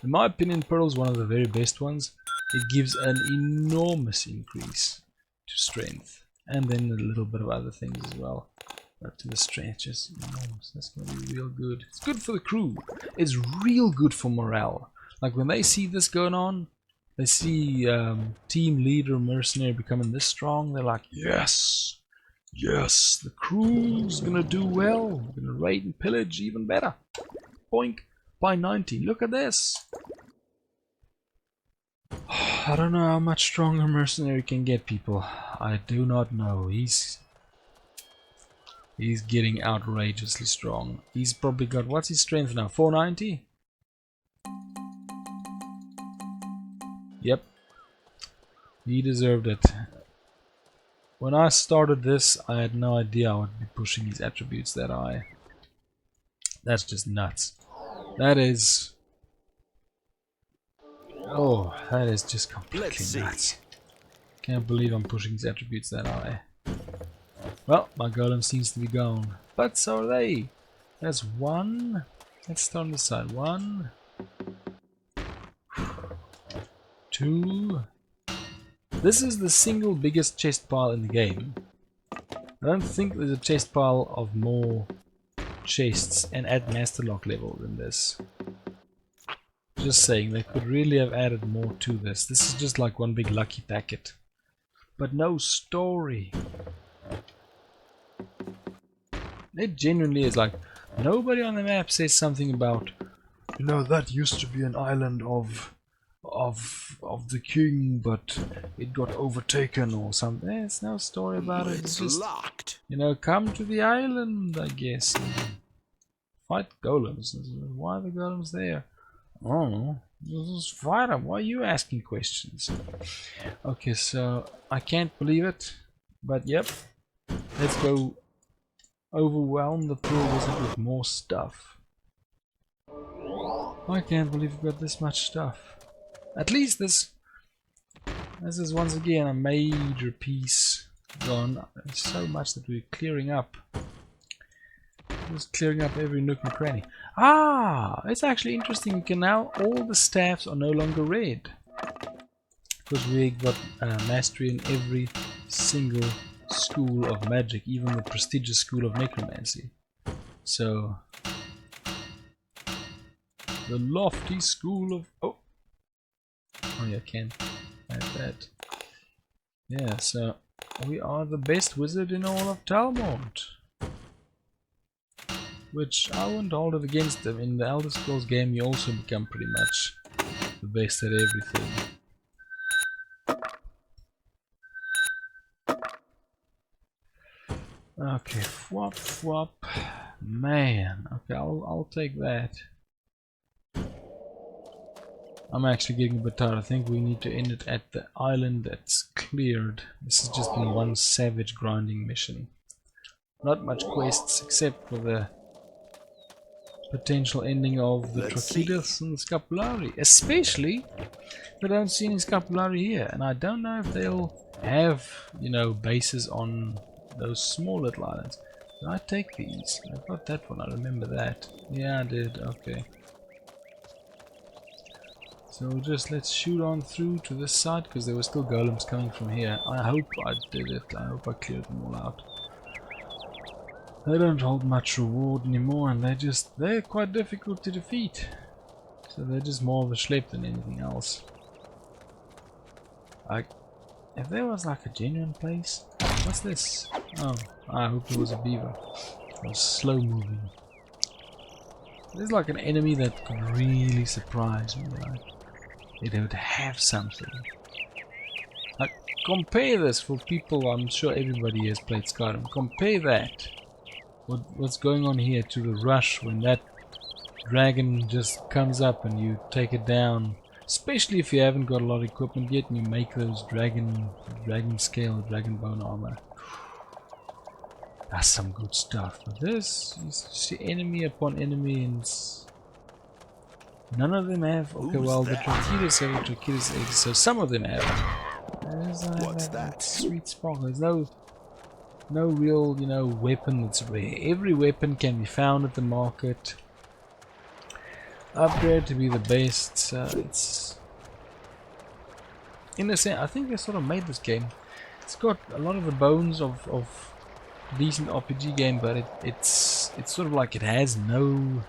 in my opinion, Pearl is one of the very best ones. It gives an enormous increase to strength. And then a little bit of other things as well. But to the strength, just enormous. That's going to be real good. It's good for the crew. It's real good for morale. Like when they see this going on, they see team leader Mercenary becoming this strong, they're like, yes! Yes! The crew's going to do well. We're going to raid and pillage even better. Boink! By 90. Look at this! I don't know how much stronger Mercenary can get, people. I do not know. He's getting outrageously strong. He's probably got, what's his strength now? 490? Yep. He deserved it. When I started this, I had no idea I would be pushing these attributes that high. That's just nuts. That is... Oh, that is just completely nuts. Can't believe I'm pushing these attributes that high. Well, my golem seems to be gone. But so are they. That's 1. Let's start on this side. 1. 2. This is the single biggest chest pile in the game. I don't think there's a chest pile of more chests and at master lock level than this. Just saying, they could really have added more to this. This is just like one big lucky packet. But no story. It genuinely is like, nobody on the map says something about, you know, that used to be an island of the king, but it got overtaken or something. There's no story about it. It's just, locked. you know, come to the island, I guess, and fight golems. Why are the golems there? I don't know. Just fight them. Why are you asking questions? Okay, so I can't believe it, but yep. Let's go overwhelm the poor wizard with more stuff. I can't believe we've got this much stuff. At least this is once again a major piece gone. There's so much that we're clearing up. Just clearing up every nook and cranny. Ah, it's actually interesting. We can now, all the staffs are no longer red. Because we got mastery in every single school of magic, even the prestigious school of necromancy. So, the lofty school of... Oh yeah, I can add that. Yeah, so we are the best wizard in all of Talmont. Which I wouldn't hold it against them. In the Elder Scrolls game you also become pretty much the best at everything. Okay, fwop fwop. Man, okay, I'll take that. I'm actually getting a bit tired. I think we need to end it at the island that's cleared. This has just been one savage grinding mission. Not much quests except for the potential ending of the Trachidis and Scapulari. Especially, we don't see any Scapulari here. And I don't know if they'll have, you know, bases on those small little islands. Did I take these? I got that one, I remember that. Yeah, I did, okay. So let's shoot on through to this side, because there were still golems coming from here. I hope I did it. I hope I cleared them all out. They don't hold much reward anymore, and they're quite difficult to defeat. So they're just more of a schlep than anything else. If there was like a genuine place... What's this? Oh, I hope it was a beaver. It was slow moving. There's like an enemy that could really surprise me. Like, it would have something. Like, compare this for people, I'm sure everybody has played Skyrim. Compare that, what's going on here, to the rush when that dragon just comes up and you take it down. Especially if you haven't got a lot of equipment yet and you make those dragon scale, dragon bone armor. That's some good stuff. But this, you see enemy upon enemy, and none of them have. Okay, well, the Trachidis have a Trachidis egg, so some of them have. What's that? Sweet sparkle. There's no real, weapon that's rare. Every weapon can be found at the market. Upgrade to be the best. It's in a sense, I think they sort of made this game. It's got a lot of the bones of decent RPG game, but it's sort of like it has no.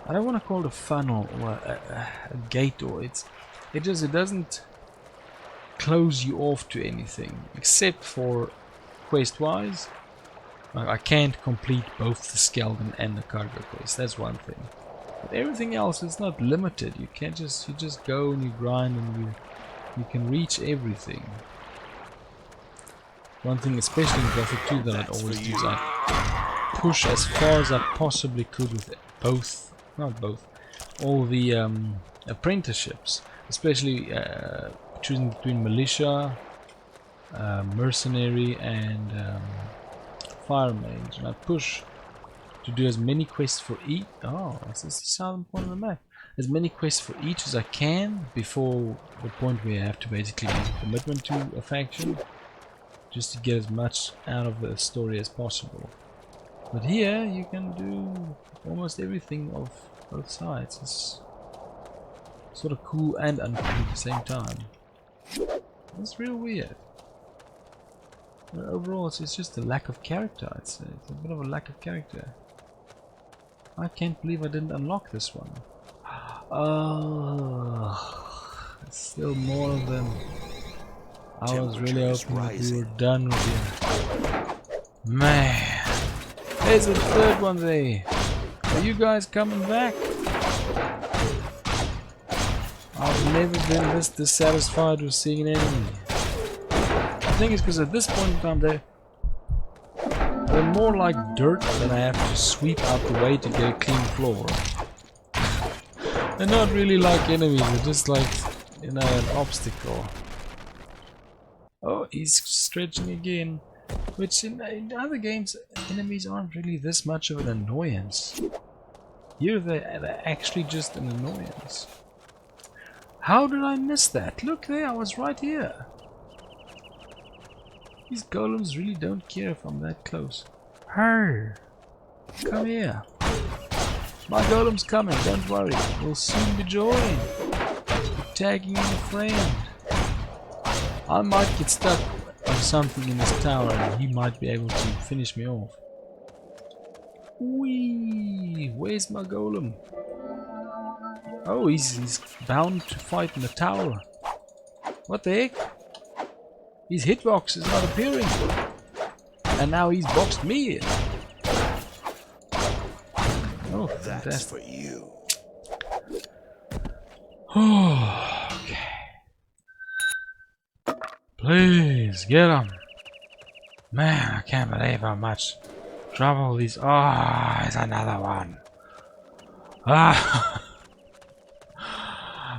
I don't want to call it a funnel or a gate, or it doesn't close you off to anything except for quest-wise. I can't complete both the skeleton and the cargo quest. That's one thing. But everything else is not limited. You just go and you grind and you can reach everything. One thing, especially in Gothic 2, that I'd always do is I push as far as I possibly could with all the apprenticeships, especially choosing between militia, mercenary, and fire mage, and I push to do as many quests for each. Oh, this is the southern point of the map. As many quests for each as I can before the point where I have to basically make a commitment to a faction, just to get as much out of the story as possible. But here you can do almost everything of both sides. It's sort of cool and uncool at the same time. It's real weird. But overall, it's just a lack of character. It's a bit of a lack of character. I can't believe I didn't unlock this one. Oh, there's still more of them. I was really hoping that we were done with you. Man, there's a third one there. Are you guys coming back? I've never been this dissatisfied with seeing an enemy. The thing is, because at this point in time they're more like dirt that I have to sweep out the way to get a clean floor. They're not really like enemies, they're just like, an obstacle. Oh, he's stretching again. Which in other games, enemies aren't really this much of an annoyance. Here they're actually just an annoyance. How did I miss that? Look there, I was right here. These golems really don't care if I'm that close. Hey, come here. My golem's coming, don't worry. We'll soon be joined. We're tagging in a friend. I might get stuck on something in this tower and he might be able to finish me off. Whee! Where's my golem? Oh, he's bound to fight in the tower. What the heck? His hitbox is not appearing. And now he's boxed me in. Oh, That's fantastic. for you. Okay. Please, get him. Man, I can't believe how much trouble these... Oh, it's another one. Ah.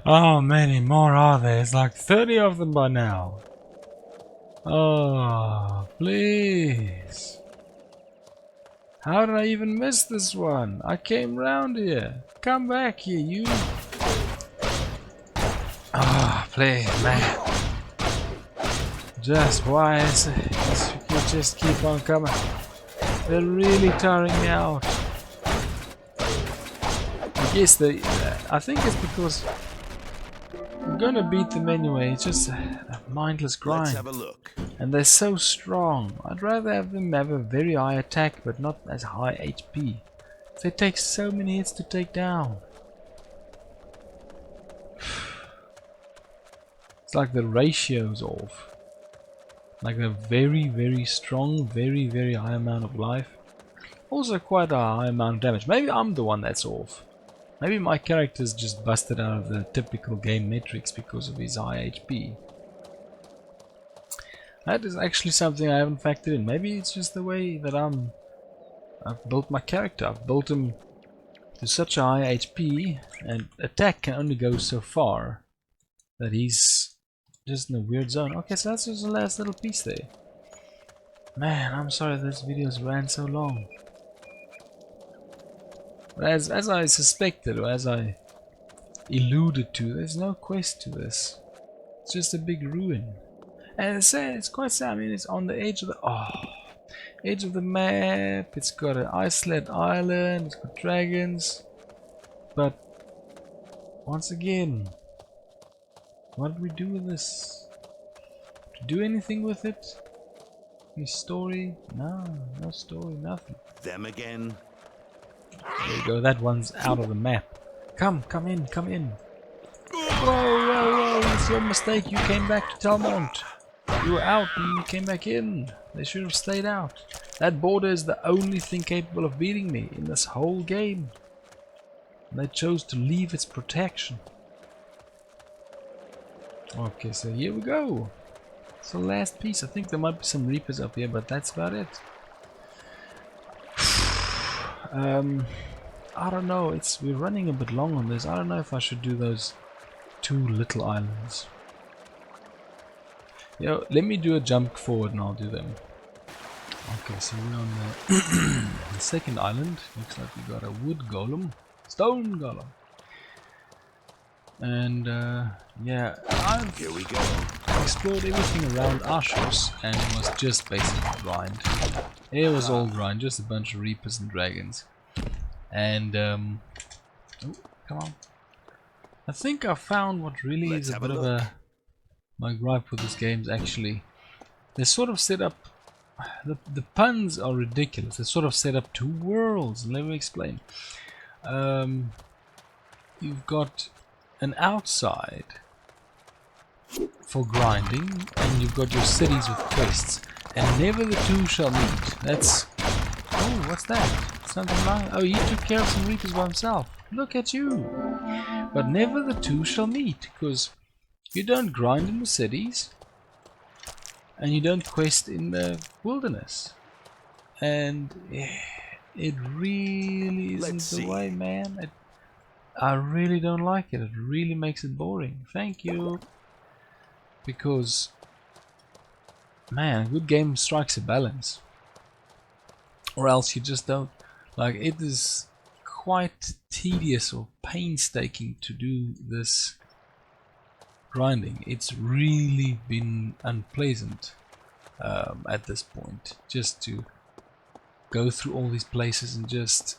How many more are there? It's like 30 of them by now. Oh, please. How did I even miss this one? I came round here. Come back here, you. Ah, please, man. Just why is it? You can just keep on coming. They're really tiring me out. I guess I think it's because I'm gonna beat them anyway. It's just a mindless grind. Let's have a look. And they're so strong. I'd rather have them have a very high attack but not as high HP. They take so many hits to take down. It's like the ratio's off. Like a very strong, very high amount of life. Also quite a high amount of damage. Maybe I'm the one that's off. Maybe my character's just busted out of the typical game metrics because of his high HP. That is actually something I haven't factored in. Maybe it's just the way that I've built my character. I've built him to such a high HP, and attack can only go so far, that he's just in a weird zone. Okay, so that's just the last little piece there. Man, I'm sorry this video's ran so long. But as I suspected, or as I alluded to, there's no quest to this. It's just a big ruin. And it's sad, it's quite sad. I mean, it's on the edge of the edge of the map. It's got an isolated island. It's got dragons. But once again, what do we do with this? To do anything with it? Any story? No, no story, nothing. Them again. There you go. That one's out of the map. Come in, come in. Whoa! It's your mistake. You came back to Talmont. You were out and you came back in. They should have stayed out. That border is the only thing capable of beating me in this whole game. And they chose to leave its protection. Okay, so here we go. It's the last piece. I think there might be some Reapers up here, but that's about it. I don't know. We're running a bit long on this. I don't know if I should do those 2 little islands. Yo, let me do a jump forward and I'll do them. Okay, so we're on the second island. Looks like we got a wood golem, stone golem, and yeah, I've Here we go. explored everything around Arshos and it was just basically grind. It was all grind, just a bunch of Reapers and dragons. And oh, come on! I think I found what really is a bit of my gripe with this game is actually they sort of set up the puns are ridiculous. They sort of set up 2 worlds. Let me explain. You've got an outside for grinding, and you've got your cities with quests, and never the 2 shall meet. That's oh, what's that? Something like oh, he took care of some Reapers by himself. Look at you! But never the 2 shall meet, because you don't grind in the cities, and you don't quest in the wilderness, and it really isn't the way, man. I really don't like it. It really makes it boring. Thank you, because man, a good game strikes a balance, or else you just don't. Like, it is quite tedious or painstaking to do this grinding. It's really been unpleasant at this point, just to go through all these places and just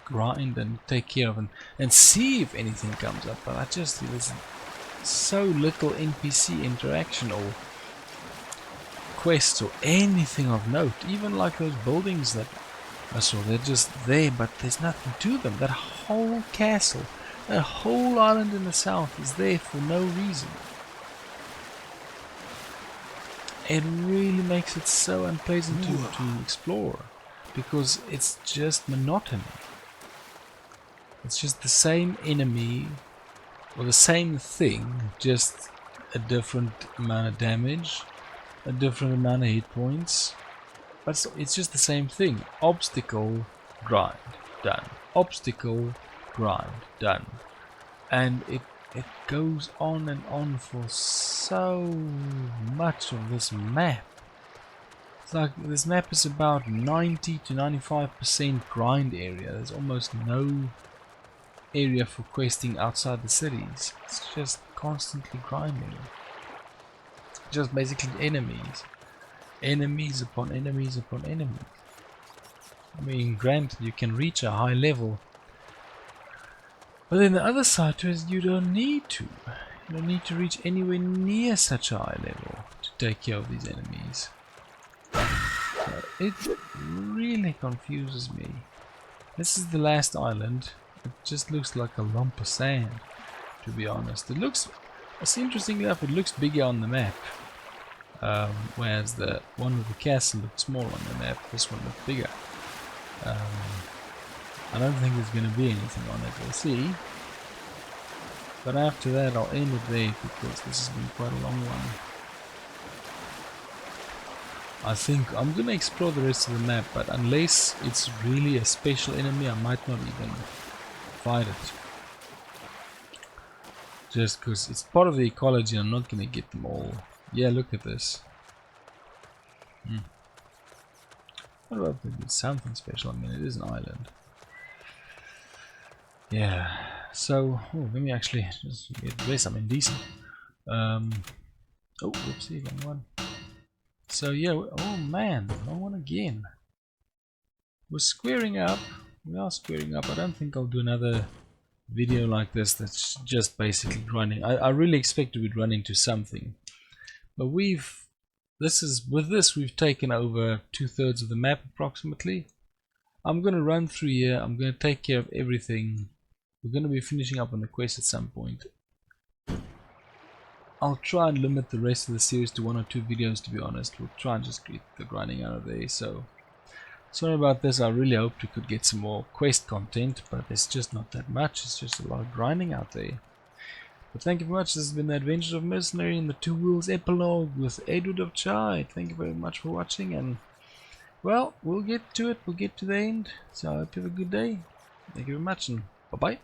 grind and take care of and see if anything comes up. But there's so little NPC interaction or quests or anything of note. Even like those buildings that I saw, they're just there, but there's nothing to them. That whole castle, that whole island in the south is there for no reason. It really makes it so unpleasant to explore, because it's just monotony. It's just the same enemy or the same thing, just a different amount of damage, a different amount of hit points, but it's just the same thing. Obstacle, grind, done. Obstacle, grind, done. And it goes on and on for so much of this map. It's like this map is about 90 to 95% grind area. There's almost no area for questing outside the cities. It's just constantly grinding. Just basically enemies. Enemies upon enemies upon enemies. I mean, granted, you can reach a high level But then the other side to it is you don't need to. You don't need to reach anywhere near such a high level to take care of these enemies. So it really confuses me. This is the last island. It just looks like a lump of sand, to be honest. It looks, interestingly enough, it looks bigger on the map. Whereas the one with the castle looked small on the map. This one looked bigger. I don't think there's going to be anything on it. We'll see. But after that, I'll end it there because this has been quite a long one. I think I'm going to explore the rest of the map, but unless it's really a special enemy, I might not even fight it. Just because it's part of the ecology, I'm not going to get them all. Yeah, look at this. What about if it's something special? I mean, it is an island. Yeah, so let me actually just get this. I'm indecent. Oh, whoopsie, wrong one. So yeah, oh man, wrong one again. We're squaring up. We are squaring up. I don't think I'll do another video like this that's just basically running. I really expect to be running to something, but with this we've taken over 2/3 of the map approximately. I'm gonna run through here. I'm gonna take care of everything. We're going to be finishing up on the quest at some point. I'll try and limit the rest of the series to 1 or 2 videos, to be honest. We'll try and just get the grinding out of there. So, sorry about this. I really hoped we could get some more quest content, but it's just not that much. It's just a lot of grinding out there. But thank you very much. This has been the Adventures of Mercenary in the Two Wheels Epilogue with Edward of Chai. Thank you very much for watching, and well, we'll get to it. We'll get to the end. So I hope you have a good day. Thank you very much, and bye-bye.